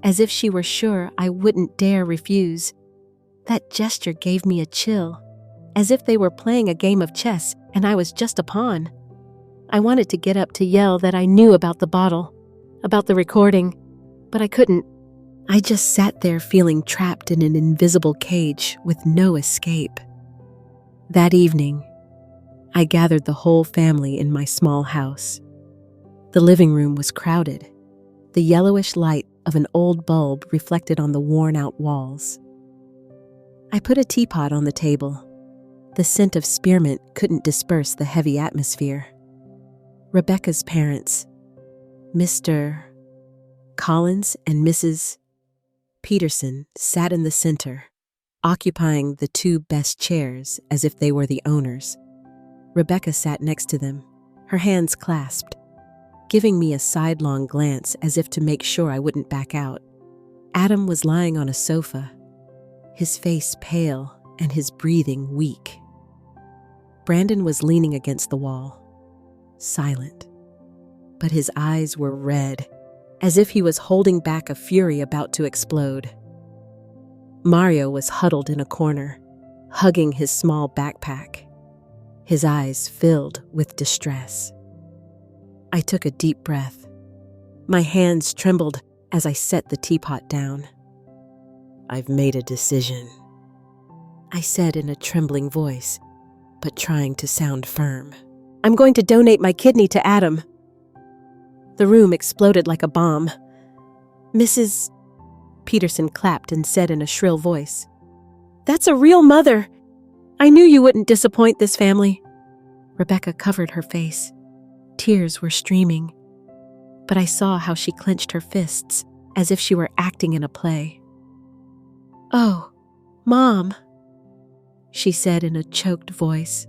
as if she were sure I wouldn't dare refuse. That gesture gave me a chill, as if they were playing a game of chess and I was just a pawn. I wanted to get up to yell that I knew about the bottle, about the recording, but I couldn't. I just sat there feeling trapped in an invisible cage with no escape. That evening, I gathered the whole family in my small house. The living room was crowded. The yellowish light of an old bulb reflected on the worn-out walls. I put a teapot on the table. The scent of spearmint couldn't disperse the heavy atmosphere. Rebecca's parents, Mr. Collins and Mrs. Peterson, sat in the center, occupying the two best chairs as if they were the owners. Rebecca sat next to them, her hands clasped, giving me a sidelong glance as if to make sure I wouldn't back out. Adam was lying on a sofa, his face pale and his breathing weak. Brandon was leaning against the wall, silent, but his eyes were red, as if he was holding back a fury about to explode. Mario was huddled in a corner, hugging his small backpack, his eyes filled with distress. I took a deep breath. My hands trembled as I set the teapot down. I've made a decision, I said in a trembling voice, but trying to sound firm. I'm going to donate my kidney to Adam. The room exploded like a bomb. Mrs. Peterson clapped and said in a shrill voice, That's a real mother. I knew you wouldn't disappoint this family. Rebecca covered her face. Tears were streaming, but I saw how she clenched her fists as if she were acting in a play. Oh, Mom, she said in a choked voice.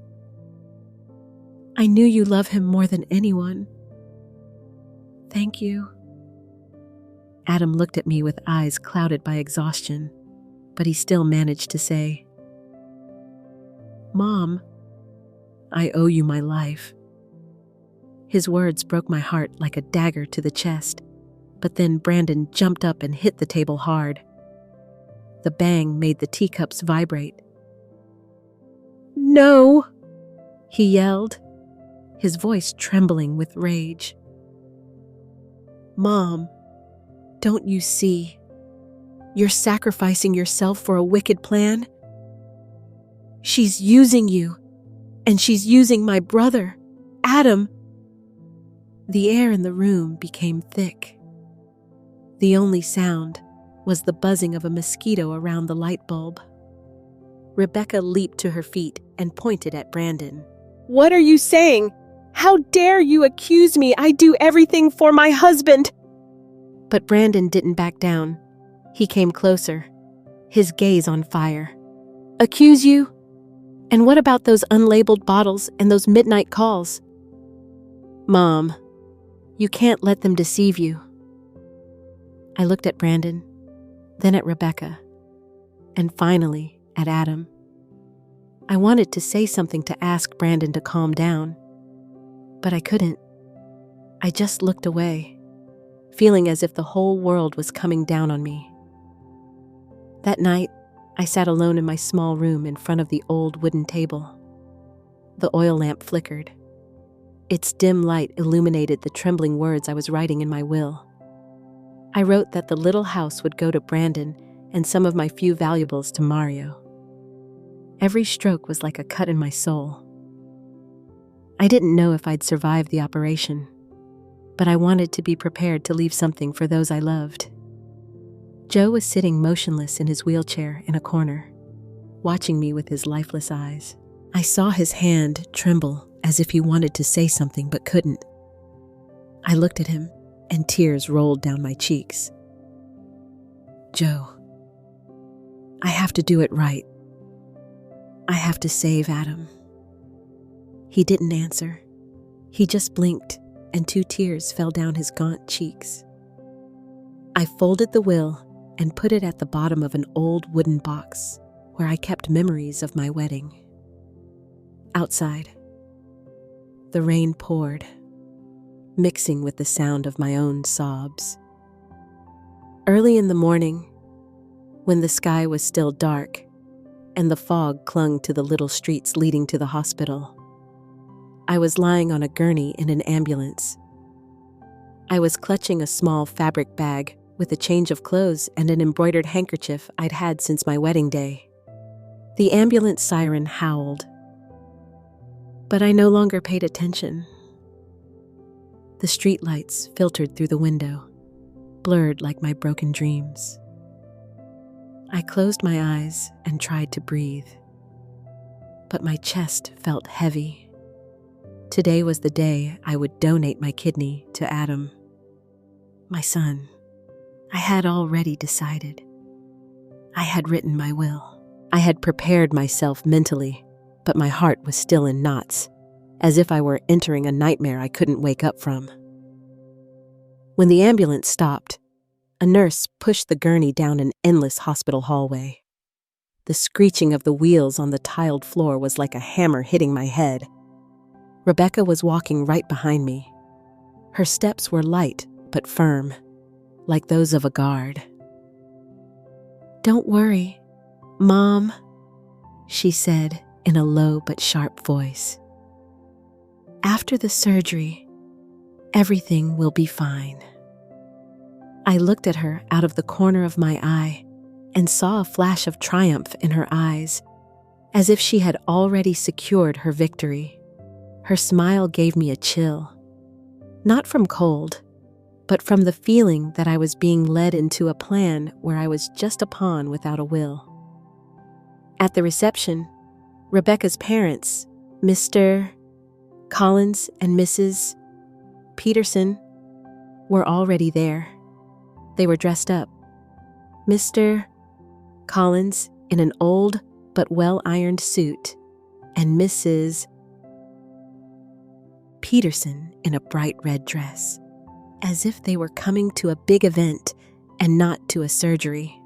I knew you love him more than anyone. Thank you. Adam looked at me with eyes clouded by exhaustion, but he still managed to say, Mom, I owe you my life. His words broke my heart like a dagger to the chest, but then Brandon jumped up and hit the table hard. The bang made the teacups vibrate. No, he yelled, his voice trembling with rage. Mom, don't you see? You're sacrificing yourself for a wicked plan. She's using you, and she's using my brother, Adam. The air in the room became thick. The only sound was the buzzing of a mosquito around the light bulb. Rebecca leaped to her feet and pointed at Brandon. What are you saying? How dare you accuse me? I do everything for my husband. But Brandon didn't back down. He came closer, his gaze on fire. Accuse you? And what about those unlabeled bottles and those midnight calls? Mom, you can't let them deceive you. I looked at Brandon, then at Rebecca, and finally at Adam. I wanted to say something to ask Brandon to calm down, but I couldn't. I just looked away, feeling as if the whole world was coming down on me. That night, I sat alone in my small room in front of the old wooden table. The oil lamp flickered. Its dim light illuminated the trembling words I was writing in my will. I wrote that the little house would go to Brandon and some of my few valuables to Mario. Every stroke was like a cut in my soul. I didn't know if I'd survive the operation, but I wanted to be prepared to leave something for those I loved. Joe was sitting motionless in his wheelchair in a corner, watching me with his lifeless eyes. I saw his hand tremble as if he wanted to say something but couldn't. I looked at him, and tears rolled down my cheeks. Joe, I have to do it right. I have to save Adam. He didn't answer. He just blinked, and 2 tears fell down his gaunt cheeks. I folded the will and put it at the bottom of an old wooden box where I kept memories of my wedding. Outside, the rain poured, mixing with the sound of my own sobs. Early in the morning, when the sky was still dark and the fog clung to the little streets leading to the hospital, I was lying on a gurney in an ambulance. I was clutching a small fabric bag with a change of clothes and an embroidered handkerchief I'd had since my wedding day. The ambulance siren howled, but I no longer paid attention. The streetlights filtered through the window, blurred like my broken dreams. I closed my eyes and tried to breathe, but my chest felt heavy. Today was the day I would donate my kidney to Adam, my son. I had already decided. I had written my will. I had prepared myself mentally, but my heart was still in knots, as if I were entering a nightmare I couldn't wake up from. When the ambulance stopped, a nurse pushed the gurney down an endless hospital hallway. The screeching of the wheels on the tiled floor was like a hammer hitting my head. Rebecca was walking right behind me. Her steps were light but firm, like those of a guard. "Don't worry, Mom," she said in a low but sharp voice. "After the surgery, everything will be fine." I looked at her out of the corner of my eye and saw a flash of triumph in her eyes, as if she had already secured her victory. Her smile gave me a chill, not from cold, but from the feeling that I was being led into a plan where I was just a pawn without a will. At the reception, Rebecca's parents, Mr. Collins and Mrs. Peterson, were already there. They were dressed up. Mr. Collins in an old but well-ironed suit, and Mrs. Peterson in a bright red dress, as if they were coming to a big event and not to a surgery.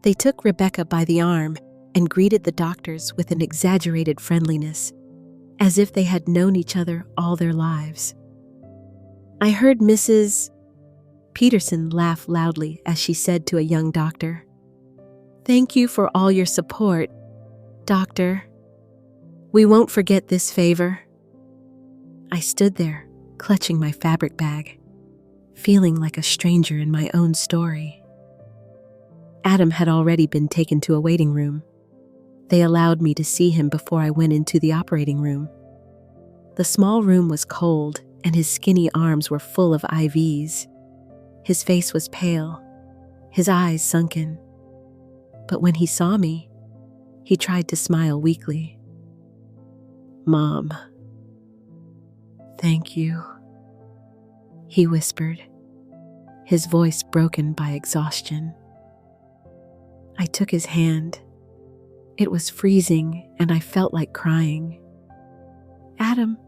They took Rebecca by the arm and greeted the doctors with an exaggerated friendliness, as if they had known each other all their lives. I heard Mrs. Peterson laugh loudly as she said to a young doctor, "Thank you for all your support, Doctor. We won't forget this favor." I stood there, clutching my fabric bag, feeling like a stranger in my own story. Adam had already been taken to a waiting room. They allowed me to see him before I went into the operating room. The small room was cold, and his skinny arms were full of IVs. His face was pale, his eyes sunken. But when he saw me, he tried to smile weakly. "Mom, thank you," he whispered, his voice broken by exhaustion. I took his hand. It was freezing, and I felt like crying. "Adam,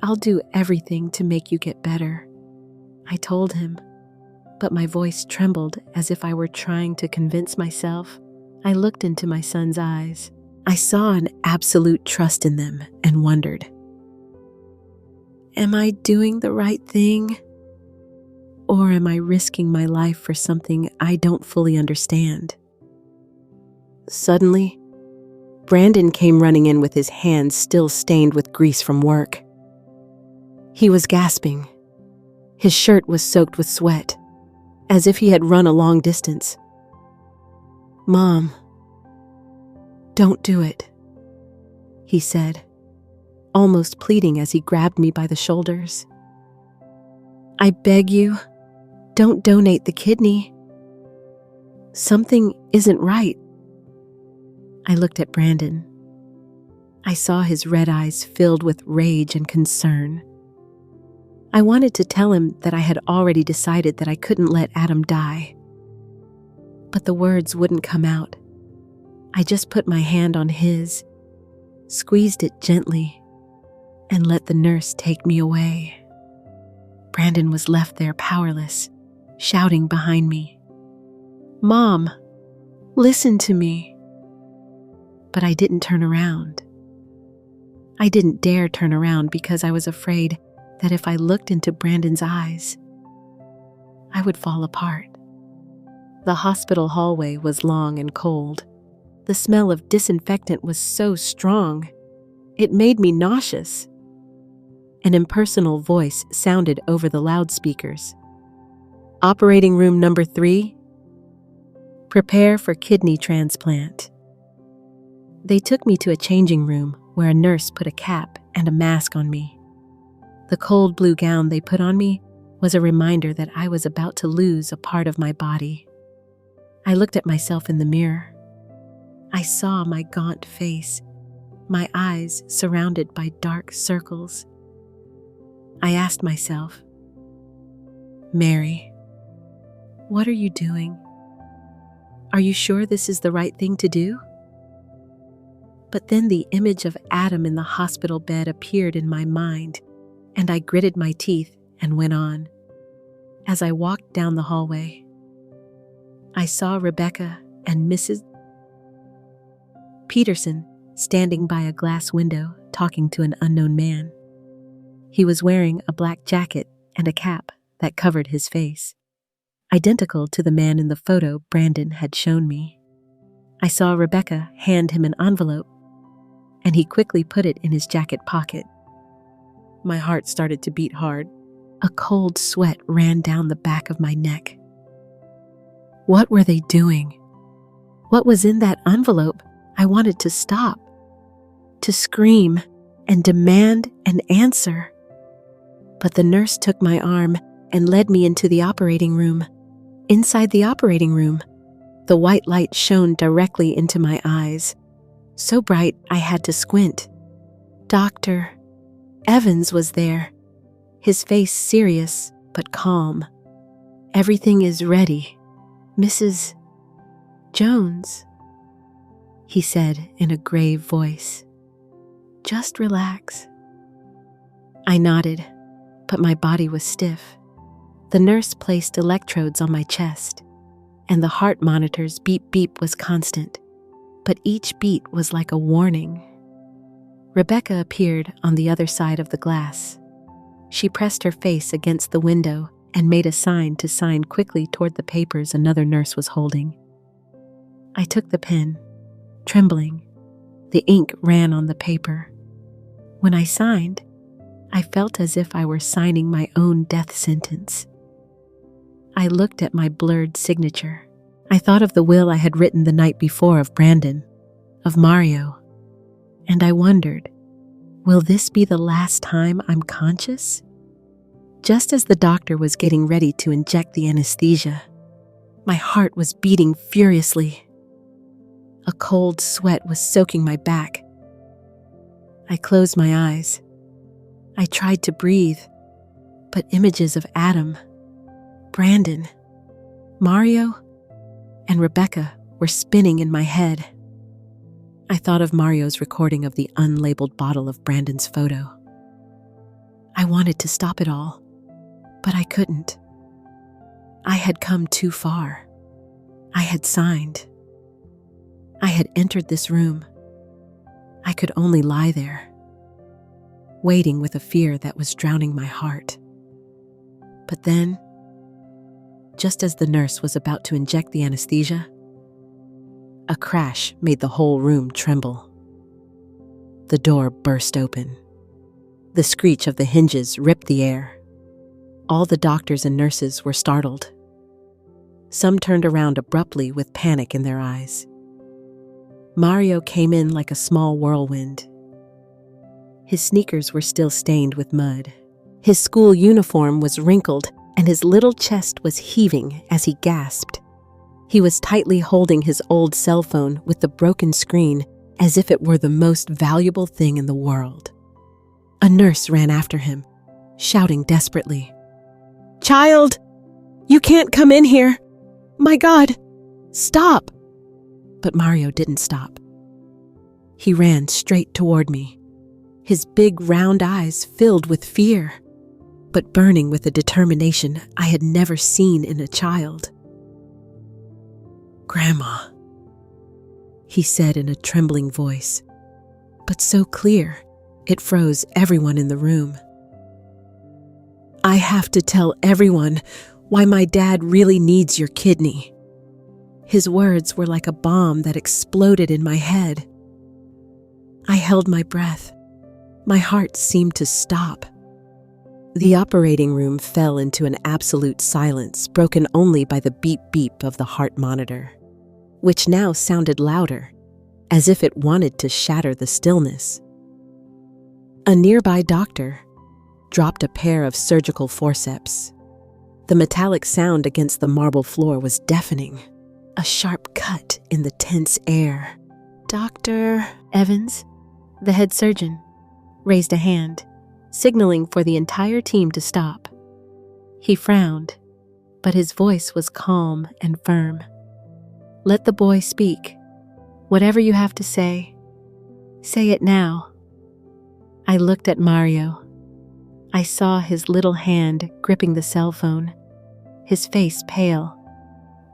I'll do everything to make you get better," I told him, but my voice trembled as if I were trying to convince myself. I looked into my son's eyes. I saw an absolute trust in them and wondered, "Am I doing the right thing?" Or am I risking my life for something I don't fully understand? Suddenly, Brandon came running in with his hands still stained with grease from work. He was gasping. His shirt was soaked with sweat, as if he had run a long distance. "Mom, don't do it," he said, almost pleading as he grabbed me by the shoulders. "I beg you, don't donate the kidney. Something isn't right." I looked at Brandon. I saw his red eyes filled with rage and concern. I wanted to tell him that I had already decided that I couldn't let Adam die. But the words wouldn't come out. I just put my hand on his, squeezed it gently, and let the nurse take me away. Brandon was left there powerless, shouting behind me, "Mom, listen to me." But I didn't turn around. I didn't dare turn around because I was afraid that if I looked into Brandon's eyes, I would fall apart. The hospital hallway was long and cold. The smell of disinfectant was so strong, it made me nauseous. An impersonal voice sounded over the loudspeakers. "Operating room number 3. Prepare for kidney transplant." They took me to a changing room where a nurse put a cap and a mask on me. The cold blue gown they put on me was a reminder that I was about to lose a part of my body. I looked at myself in the mirror. I saw my gaunt face, my eyes surrounded by dark circles. I asked myself, "Mary, what are you doing? Are you sure this is the right thing to do?" But then the image of Adam in the hospital bed appeared in my mind, and I gritted my teeth and went on. As I walked down the hallway, I saw Rebecca and Mrs. Peterson standing by a glass window talking to an unknown man. He was wearing a black jacket and a cap that covered his face, identical to the man in the photo Brandon had shown me. I saw Rebecca hand him an envelope, and he quickly put it in his jacket pocket. My heart started to beat hard. A cold sweat ran down the back of my neck. What were they doing? What was in that envelope? I wanted to stop, to scream and demand an answer. But the nurse took my arm and led me into the operating room. Inside the operating room, the white light shone directly into my eyes, so bright I had to squint. Dr. Evans was there, his face serious but calm. "Everything is ready, Mrs. Jones," he said in a grave voice. "Just relax." I nodded, but my body was stiff. The nurse placed electrodes on my chest, and the heart monitor's beep-beep was constant, but each beat was like a warning. Rebecca appeared on the other side of the glass. She pressed her face against the window and made a sign to sign quickly toward the papers another nurse was holding. I took the pen, trembling. The ink ran on the paper. When I signed, I felt as if I were signing my own death sentence. I looked at my blurred signature. I thought of the will I had written the night before of Brandon, of Mario, and I wondered, will this be the last time I'm conscious? Just as the doctor was getting ready to inject the anesthesia, my heart was beating furiously. A cold sweat was soaking my back. I closed my eyes. I tried to breathe, but images of Adam, Brandon, Mario, and Rebecca were spinning in my head. I thought of Mario's recording of the unlabeled bottle of Brandon's photo. I wanted to stop it all, but I couldn't. I had come too far. I had signed. I had entered this room. I could only lie there, waiting with a fear that was drowning my heart. But then, just as the nurse was about to inject the anesthesia. A crash made the whole room tremble. The door burst open. The screech of the hinges ripped the air. All the doctors and nurses were startled. Some turned around abruptly with panic in their eyes. Mario came in like a small whirlwind. His sneakers were still stained with mud. His school uniform was wrinkled, and his little chest was heaving as he gasped. He was tightly holding his old cell phone with the broken screen as if it were the most valuable thing in the world. A nurse ran after him, shouting desperately, "Child, you can't come in here! My God, stop!" But Mario didn't stop. He ran straight toward me, his big round eyes filled with fear, but burning with a determination I had never seen in a child. "Grandma," he said in a trembling voice, but so clear it froze everyone in the room. "I have to tell everyone why my dad really needs your kidney." His words were like a bomb that exploded in my head. I held my breath. My heart seemed to stop. The operating room fell into an absolute silence, broken only by the beep-beep of the heart monitor, which now sounded louder, as if it wanted to shatter the stillness. A nearby doctor dropped a pair of surgical forceps. The metallic sound against the marble floor was deafening, a sharp cut in the tense air. Dr. Evans, the head surgeon, raised a hand, signaling for the entire team to stop. He frowned, but his voice was calm and firm. "Let the boy speak. Whatever you have to say it now." I looked at Mario. I saw his little hand gripping the cell phone, his face pale,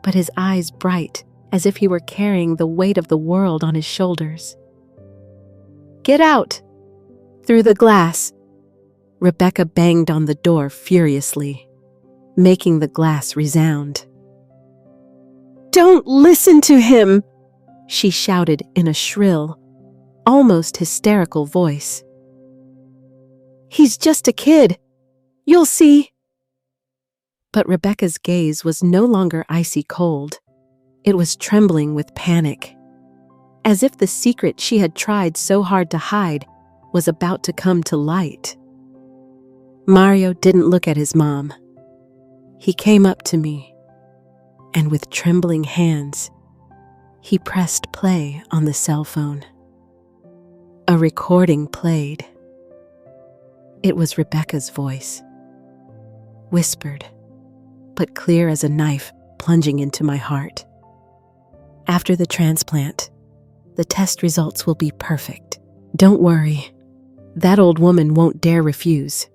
but his eyes bright, as if he were carrying the weight of the world on his shoulders. "Get out! Through the glass!" Rebecca banged on the door furiously, making the glass resound. "Don't listen to him!" she shouted in a shrill, almost hysterical voice. "He's just a kid. You'll see." But Rebecca's gaze was no longer icy cold. It was trembling with panic, as if the secret she had tried so hard to hide was about to come to light. Mario didn't look at his mom. He came up to me, and with trembling hands, he pressed play on the cell phone. A recording played. It was Rebecca's voice, whispered, but clear as a knife plunging into my heart. "After the transplant, the test results will be perfect. Don't worry. That old woman won't dare refuse."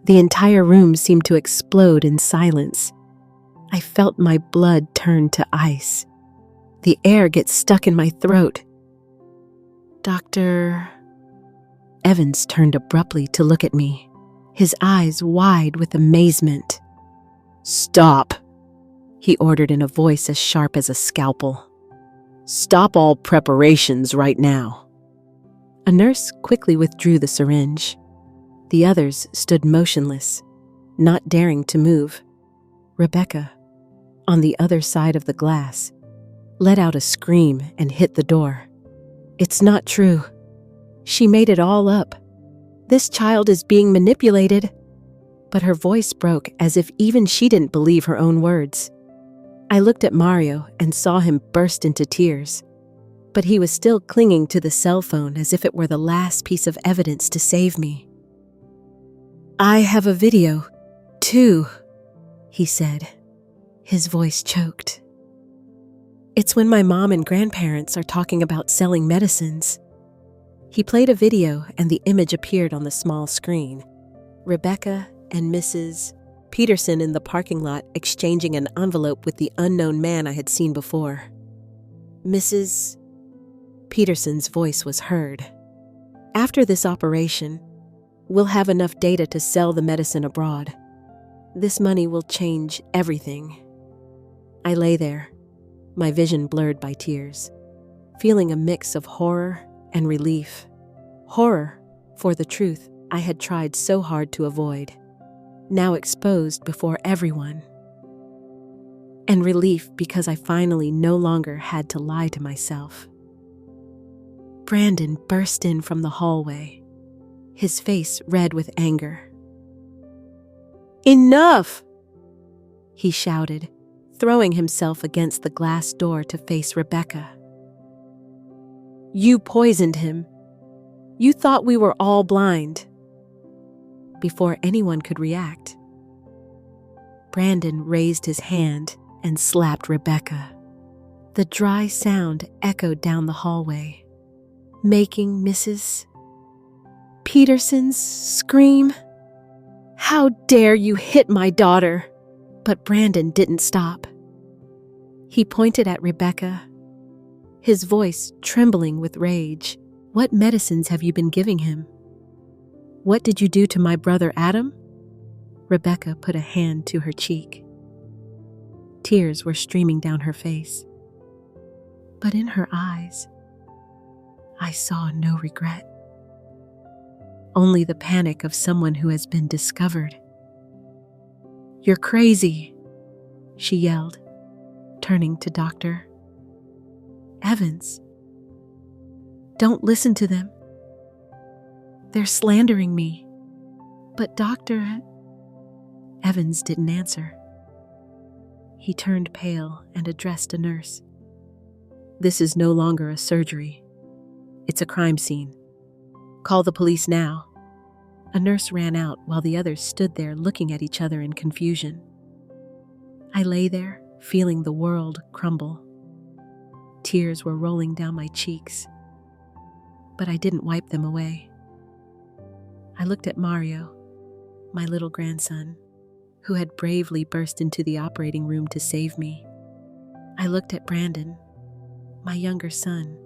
The entire room seemed to explode in silence. I felt my blood turn to ice. The air gets stuck in my throat. "Dr. Evans turned abruptly to look at me, his eyes wide with amazement. "Stop," he ordered in a voice as sharp as a scalpel. "Stop all preparations right now." A nurse quickly withdrew the syringe. The others stood motionless, not daring to move. Rebecca, on the other side of the glass, let out a scream and hit the door. "It's not true. She made it all up. This child is being manipulated." But her voice broke as if even she didn't believe her own words. I looked at Mario and saw him burst into tears, but he was still clinging to the cell phone as if it were the last piece of evidence to save me. "I have a video, too," he said. His voice choked. "It's when my mom and grandparents are talking about selling medicines." He played a video and the image appeared on the small screen. Rebecca and Mrs. Peterson in the parking lot exchanging an envelope with the unknown man I had seen before. Mrs. Peterson's voice was heard. "After this operation, we'll have enough data to sell the medicine abroad. This money will change everything. I lay there, my vision blurred by tears, feeling a mix of horror and relief. Horror for the truth I had tried so hard to avoid, now exposed before everyone. And relief because I finally no longer had to lie to myself. Brandon burst in from the hallway, his face red with anger. "Enough!" he shouted, throwing himself against the glass door to face Rebecca. "You poisoned him. You thought we were all blind." Before anyone could react, Brandon raised his hand and slapped Rebecca. The dry sound echoed down the hallway, making Mrs. Peterson's scream, "How dare you hit my daughter!" But Brandon didn't stop. He pointed at Rebecca, his voice trembling with rage. "What medicines have you been giving him? What did you do to my brother Adam?" Rebecca put a hand to her cheek. Tears were streaming down her face. But in her eyes, I saw no regret. Only the panic of someone who has been discovered. "You're crazy," she yelled, turning to Dr. Evans. "Don't listen to them. They're slandering me." But Dr. Evans didn't answer. He turned pale and addressed a nurse. "This is no longer a surgery. It's a crime scene. Call the police now." A nurse ran out while the others stood there looking at each other in confusion. I lay there, feeling the world crumble. Tears were rolling down my cheeks, but I didn't wipe them away. I looked at Mario, my little grandson, who had bravely burst into the operating room to save me. I looked at Brandon, my younger son,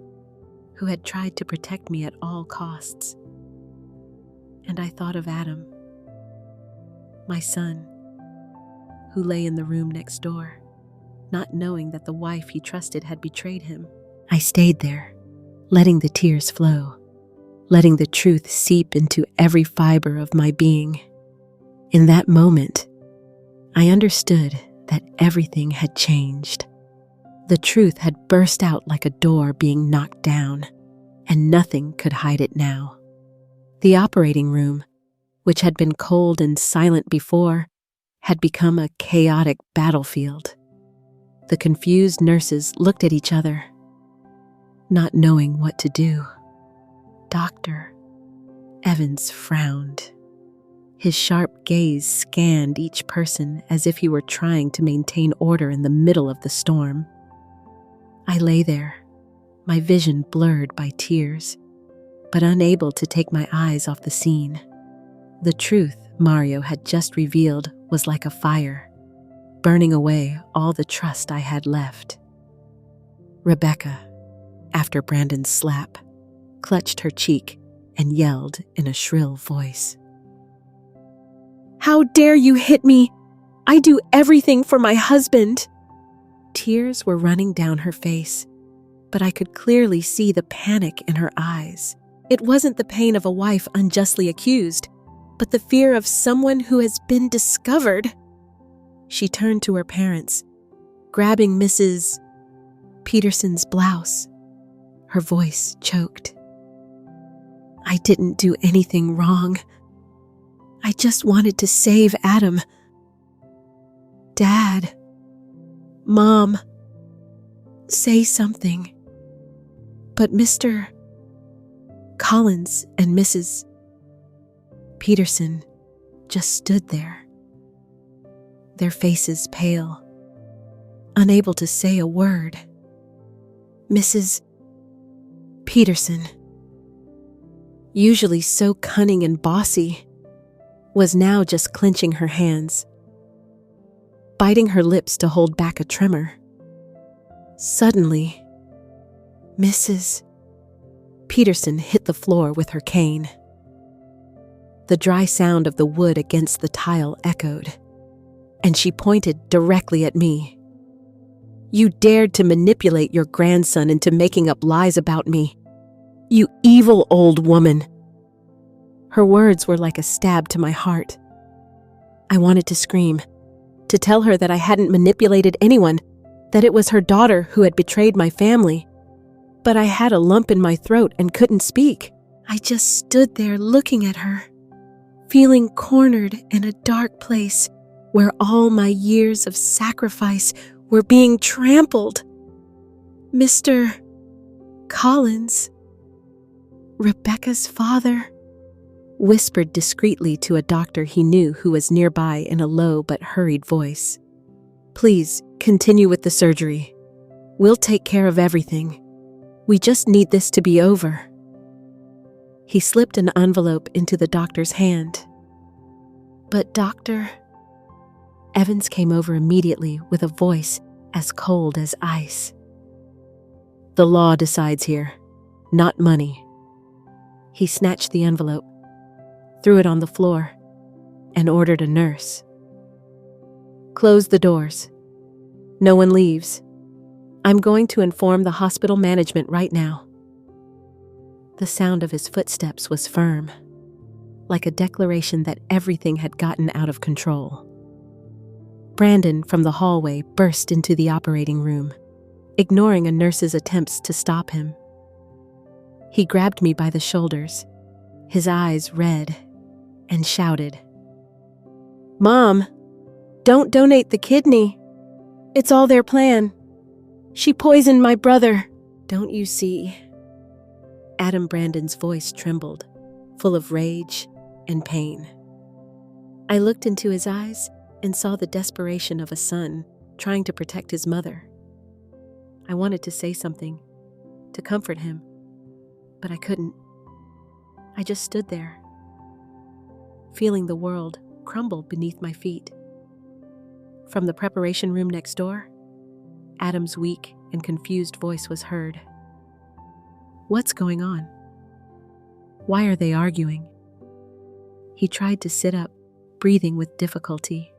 who had tried to protect me at all costs. And I thought of Adam, my son, who lay in the room next door, not knowing that the wife he trusted had betrayed him. I stayed there, letting the tears flow, letting the truth seep into every fiber of my being. In that moment, I understood that everything had changed. The truth had burst out like a door being knocked down, and nothing could hide it now. The operating room, which had been cold and silent before, had become a chaotic battlefield. The confused nurses looked at each other, not knowing what to do. Dr. Evans frowned. His sharp gaze scanned each person as if he were trying to maintain order in the middle of the storm. I lay there, my vision blurred by tears, but unable to take my eyes off the scene. The truth Mario had just revealed was like a fire, burning away all the trust I had left. Rebecca, after Brandon's slap, clutched her cheek and yelled in a shrill voice, "How dare you hit me? I do everything for my husband." Tears were running down her face, but I could clearly see the panic in her eyes. It wasn't the pain of a wife unjustly accused, but the fear of someone who has been discovered. She turned to her parents, grabbing Mrs. Peterson's blouse. Her voice choked. "I didn't do anything wrong. I just wanted to save Adam. Dad, Mom, say something." But Mr. Collins and Mrs. Peterson just stood there, their faces pale, unable to say a word. Mrs. Peterson, usually so cunning and bossy, was now just clenching her hands, biting her lips to hold back a tremor. Suddenly, Mrs. Peterson hit the floor with her cane. The dry sound of the wood against the tile echoed, and she pointed directly at me. "You dared to manipulate your grandson into making up lies about me. You evil old woman." Her words were like a stab to my heart. I wanted to scream, to tell her that I hadn't manipulated anyone, that it was her daughter who had betrayed my family. But I had a lump in my throat and couldn't speak. I just stood there looking at her, feeling cornered in a dark place where all my years of sacrifice were being trampled. "Mr. Collins, Rebecca's father," whispered discreetly to a doctor he knew who was nearby in a low but hurried voice. "Please continue with the surgery. We'll take care of everything. We just need this to be over." He slipped an envelope into the doctor's hand. "But doctor..." Evans came over immediately with a voice as cold as ice. "The law decides here, not money." He snatched the envelope, threw it on the floor, and ordered a nurse. "Close the doors. No one leaves. I'm going to inform the hospital management right now." The sound of his footsteps was firm, like a declaration that everything had gotten out of control. Brandon from the hallway burst into the operating room, ignoring a nurse's attempts to stop him. He grabbed me by the shoulders, his eyes red, and shouted, "Mom, don't donate the kidney. It's all their plan. She poisoned my brother. Don't you see?" Adam Brandon's voice trembled, full of rage and pain. I looked into his eyes and saw the desperation of a son trying to protect his mother. I wanted to say something, to comfort him, but I couldn't. I just stood there, feeling the world crumble beneath my feet. From the preparation room next door, Adam's weak and confused voice was heard. "What's going on? Why are they arguing?" He tried to sit up, breathing with difficulty.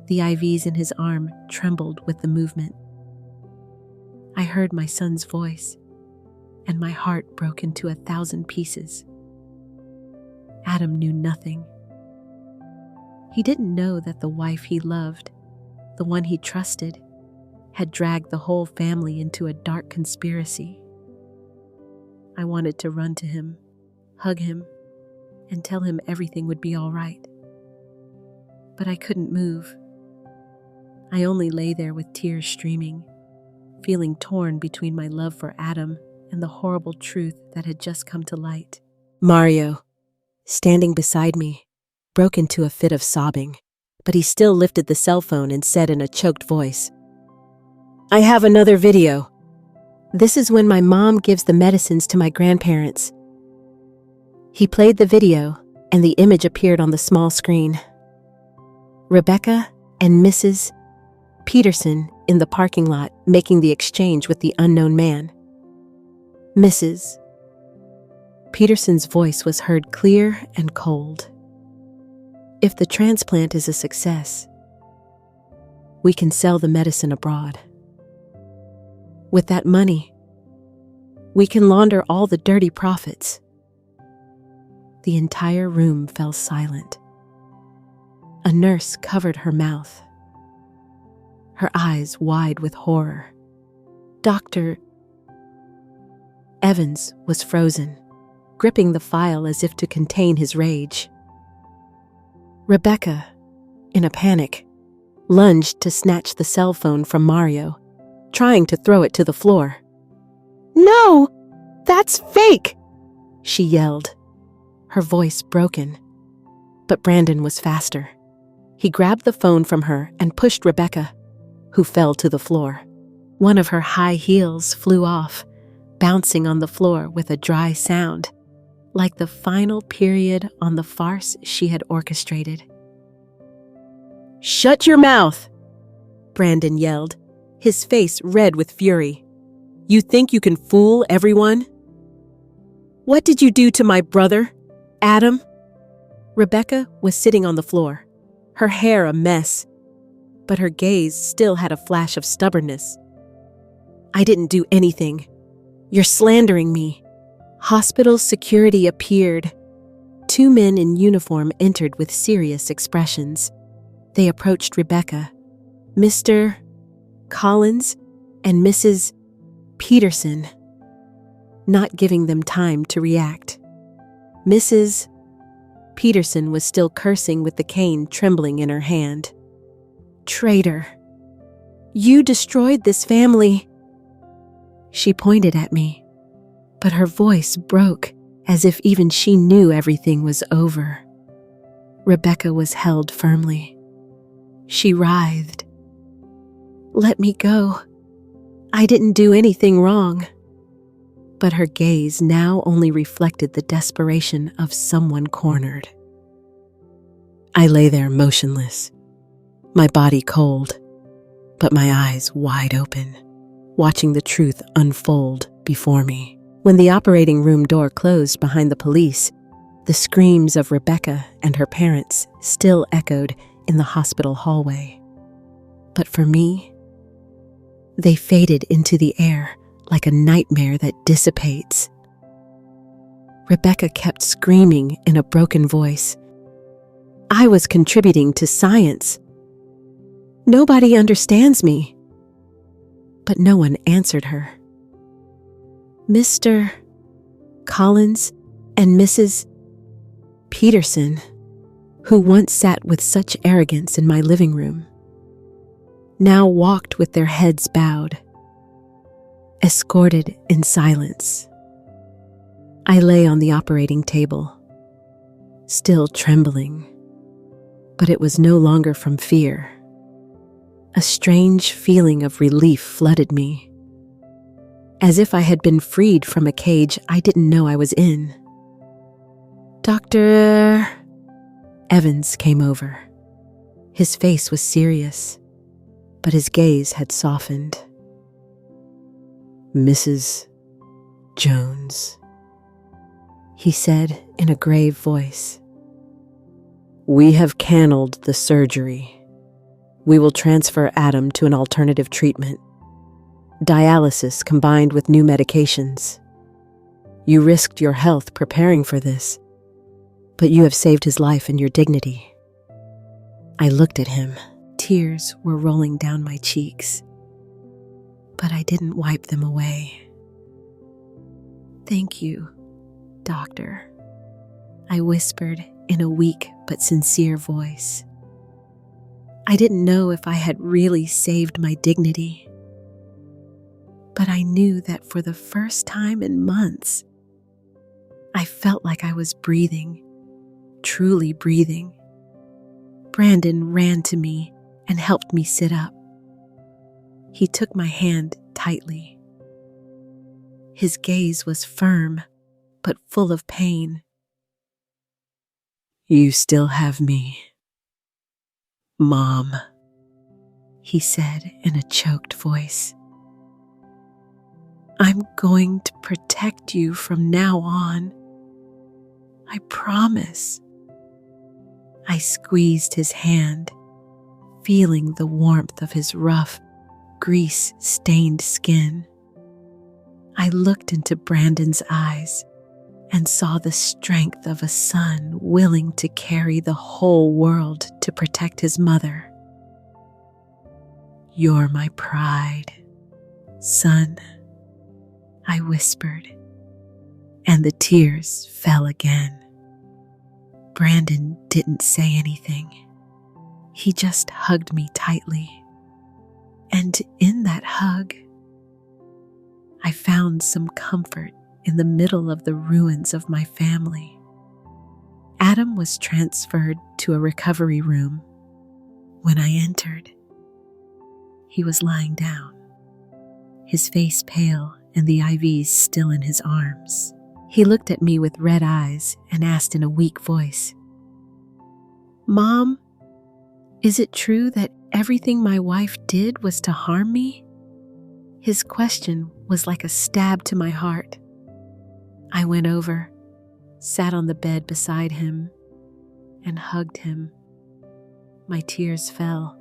The IVs in his arm trembled with the movement. I heard my son's voice, and my heart broke into 1,000 pieces. Adam knew nothing. He didn't know that the wife he loved, the one he trusted, had dragged the whole family into a dark conspiracy. I wanted to run to him, hug him, and tell him everything would be all right. But I couldn't move. I only lay there with tears streaming, feeling torn between my love for Adam and the horrible truth that had just come to light. Mario, standing beside me, broke into a fit of sobbing, but he still lifted the cell phone and said in a choked voice, "I have another video. This is when my mom gives the medicines to my grandparents." He played the video, and the image appeared on the small screen. Rebecca and Mrs. Peterson in the parking lot making the exchange with the unknown man. Mrs. Peterson's voice was heard clear and cold. "If the transplant is a success, we can sell the medicine abroad. With that money, we can launder all the dirty profits." The entire room fell silent. A nurse covered her mouth, her eyes wide with horror. Dr. Evans was frozen, gripping the file as if to contain his rage. Rebecca, in a panic, lunged to snatch the cell phone from Mario, trying to throw it to the floor. "No! That's fake!" she yelled, her voice broken. But Brandon was faster. He grabbed the phone from her and pushed Rebecca, who fell to the floor. One of her high heels flew off, bouncing on the floor with a dry sound, like the final period on the farce she had orchestrated. "Shut your mouth!" Brandon yelled, his face red with fury. "You think you can fool everyone? What did you do to my brother, Adam?" Rebecca was sitting on the floor, her hair a mess, but her gaze still had a flash of stubbornness. "I didn't do anything. You're slandering me." Hospital security appeared. 2 men in uniform entered with serious expressions. They approached Rebecca, Mr. Collins and Mrs. Peterson, not giving them time to react. Mrs. Peterson was still cursing with the cane trembling in her hand. "Traitor! You destroyed this family!" She pointed at me, but her voice broke as if even she knew everything was over. Rebecca was held firmly. She writhed. "Let me go. I didn't do anything wrong." But her gaze now only reflected the desperation of someone cornered. I lay there motionless, my body cold, but my eyes wide open, watching the truth unfold before me. When the operating room door closed behind the police, the screams of Rebecca and her parents still echoed in the hospital hallway. But for me, they faded into the air like a nightmare that dissipates. Rebecca kept screaming in a broken voice. I was contributing to science. Nobody understands me. But no one answered her. Mr. Collins and Mrs. Peterson, who once sat with such arrogance in my living room, now walked with their heads bowed, escorted in silence. I lay on the operating table, still trembling, but it was no longer from fear. A strange feeling of relief flooded me, as if I had been freed from a cage I didn't know I was in. Dr. Evans came over. His face was serious, but his gaze had softened. Mrs. Jones, he said in a grave voice. We have canceled the surgery. We will transfer Adam to an alternative treatment. Dialysis combined with new medications. You risked your health preparing for this, but you have saved his life and your dignity. I looked at him. Tears were rolling down my cheeks, but I didn't wipe them away. Thank you, doctor, I whispered in a weak but sincere voice. I didn't know if I had really saved my dignity, but I knew that for the first time in months, I felt like I was breathing, truly breathing. Brandon ran to me and helped me sit up. He took my hand tightly. His gaze was firm, but full of pain. You still have me, Mom, he said in a choked voice. I'm going to protect you from now on. I promise. I squeezed his hand, feeling the warmth of his rough, grease-stained skin. I looked into Brandon's eyes and saw the strength of a son willing to carry the whole world to protect his mother. You're my pride, son, I whispered, and the tears fell again. Brandon didn't say anything. He just hugged me tightly. And in that hug, I found some comfort in the middle of the ruins of my family. Adam was transferred to a recovery room. When I entered, he was lying down, his face pale and the IVs still in his arms. He looked at me with red eyes and asked in a weak voice, Mom, is it true that everything my wife did was to harm me? His question was like a stab to my heart. I went over, sat on the bed beside him, and hugged him. My tears fell,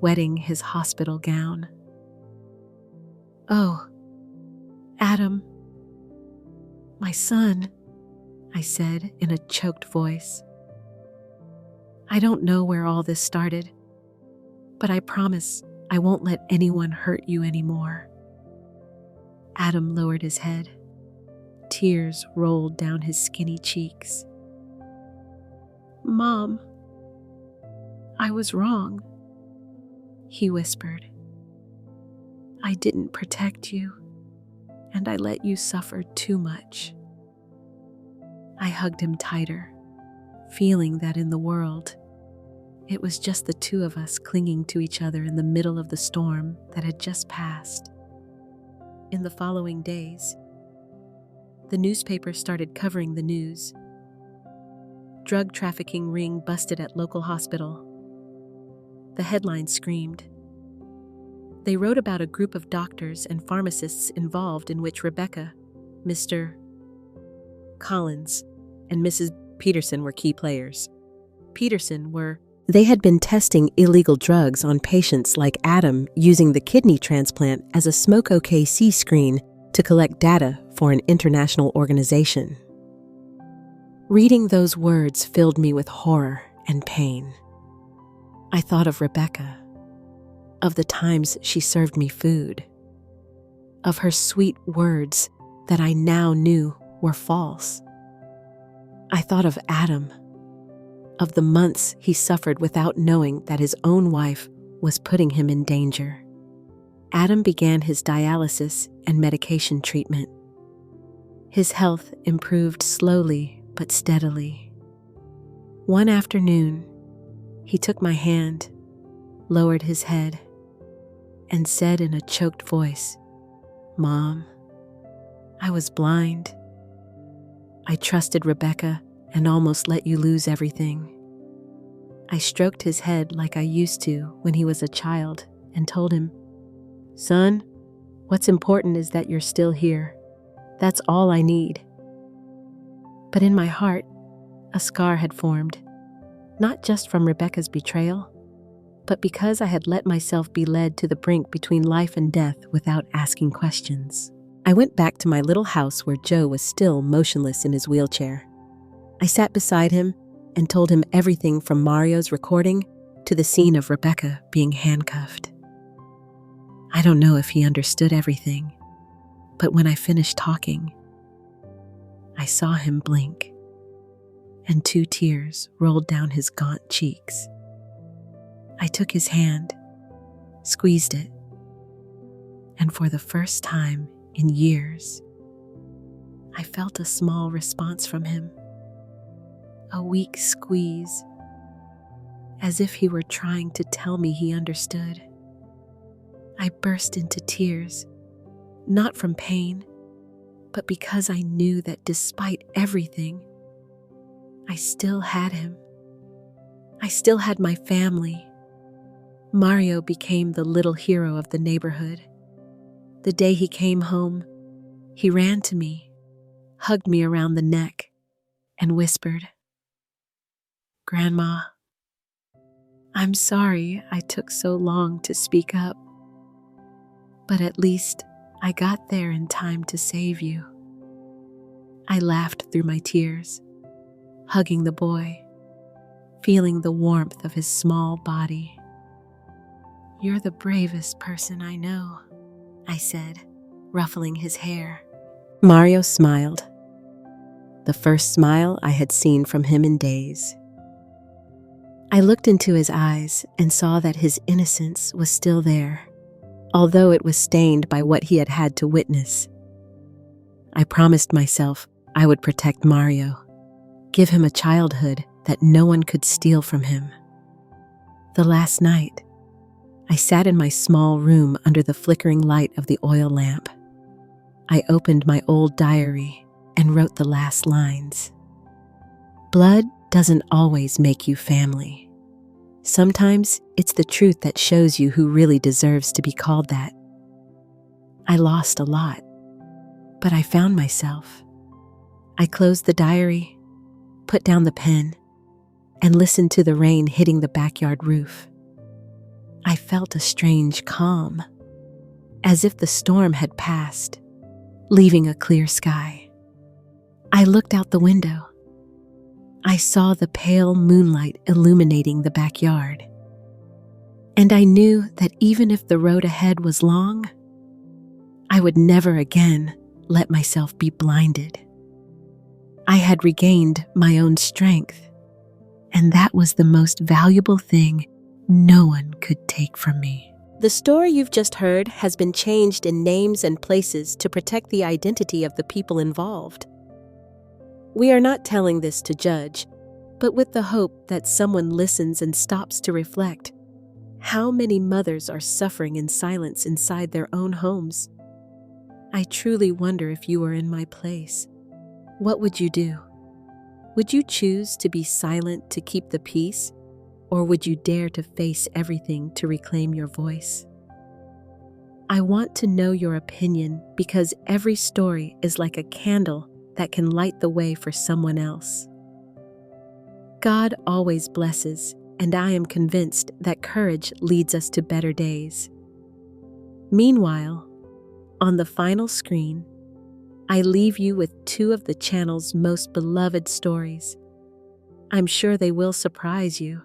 wetting his hospital gown. "Oh, Adam, my son," I said in a choked voice. "I don't know where all this started, but I promise I won't let anyone hurt you anymore." Adam lowered his head. Tears rolled down his skinny cheeks. "Mom, I was wrong," he whispered. "I didn't protect you, and I let you suffer too much." I hugged him tighter, feeling that in the world, it was just the two of us clinging to each other in the middle of the storm that had just passed. In the following days, the newspaper started covering the news. Drug trafficking ring busted at local hospital. The headline screamed. They wrote about a group of doctors and pharmacists involved in which Rebecca, Mr. Collins, and Mrs. Peterson were key players. They had been testing illegal drugs on patients like Adam, using the kidney transplant as a Smoke OKC screen to collect data for an international organization. Reading those words filled me with horror and pain. I thought of Rebecca, of the times she served me food, of her sweet words that I now knew were false. I thought of Adam, of the months he suffered without knowing that his own wife was putting him in danger. Adam began his dialysis and medication treatment. His health improved slowly but steadily. One afternoon, he took my hand, lowered his head, and said in a choked voice, "Mom, I was blind. I trusted Rebecca and almost let you lose everything." I stroked his head like I used to when he was a child and told him, "Son, what's important is that you're still here. That's all I need." But in my heart, a scar had formed, not just from Rebecca's betrayal, but because I had let myself be led to the brink between life and death without asking questions. I went back to my little house where Joe was still motionless in his wheelchair. I sat beside him and told him everything from Mario's recording to the scene of Rebecca being handcuffed. I don't know if he understood everything, but when I finished talking, I saw him blink, and 2 tears rolled down his gaunt cheeks. I took his hand, squeezed it, and for the first time in years, I felt a small response from him. A weak squeeze, as if he were trying to tell me he understood. I burst into tears, not from pain, but because I knew that despite everything, I still had him. I still had my family. Mario became the little hero of the neighborhood. The day he came home, he ran to me, hugged me around the neck, and whispered, "Grandma, I'm sorry I took so long to speak up, but at least I got there in time to save you." I laughed through my tears, hugging the boy, feeling the warmth of his small body. "You're the bravest person I know," I said, ruffling his hair. Mario smiled, the first smile I had seen from him in days. I looked into his eyes and saw that his innocence was still there, although it was stained by what he had had to witness. I promised myself I would protect Mario, give him a childhood that no one could steal from him. The last night, I sat in my small room under the flickering light of the oil lamp. I opened my old diary and wrote the last lines. Blood doesn't always make you family. Sometimes it's the truth that shows you who really deserves to be called that. I lost a lot, but I found myself. I closed the diary, put down the pen, and listened to the rain hitting the backyard roof. I felt a strange calm, as if the storm had passed, leaving a clear sky. I looked out the window. I saw the pale moonlight illuminating the backyard. And I knew that even if the road ahead was long, I would never again let myself be blinded. I had regained my own strength, and that was the most valuable thing no one could take from me. The story you've just heard has been changed in names and places to protect the identity of the people involved. We are not telling this to judge, but with the hope that someone listens and stops to reflect. How many mothers are suffering in silence inside their own homes? I truly wonder if you were in my place. What would you do? Would you choose to be silent to keep the peace, or would you dare to face everything to reclaim your voice? I want to know your opinion because every story is like a candle that can light the way for someone else. God always blesses, and I am convinced that courage leads us to better days. Meanwhile, on the final screen, I leave you with two of the channel's most beloved stories. I'm sure they will surprise you.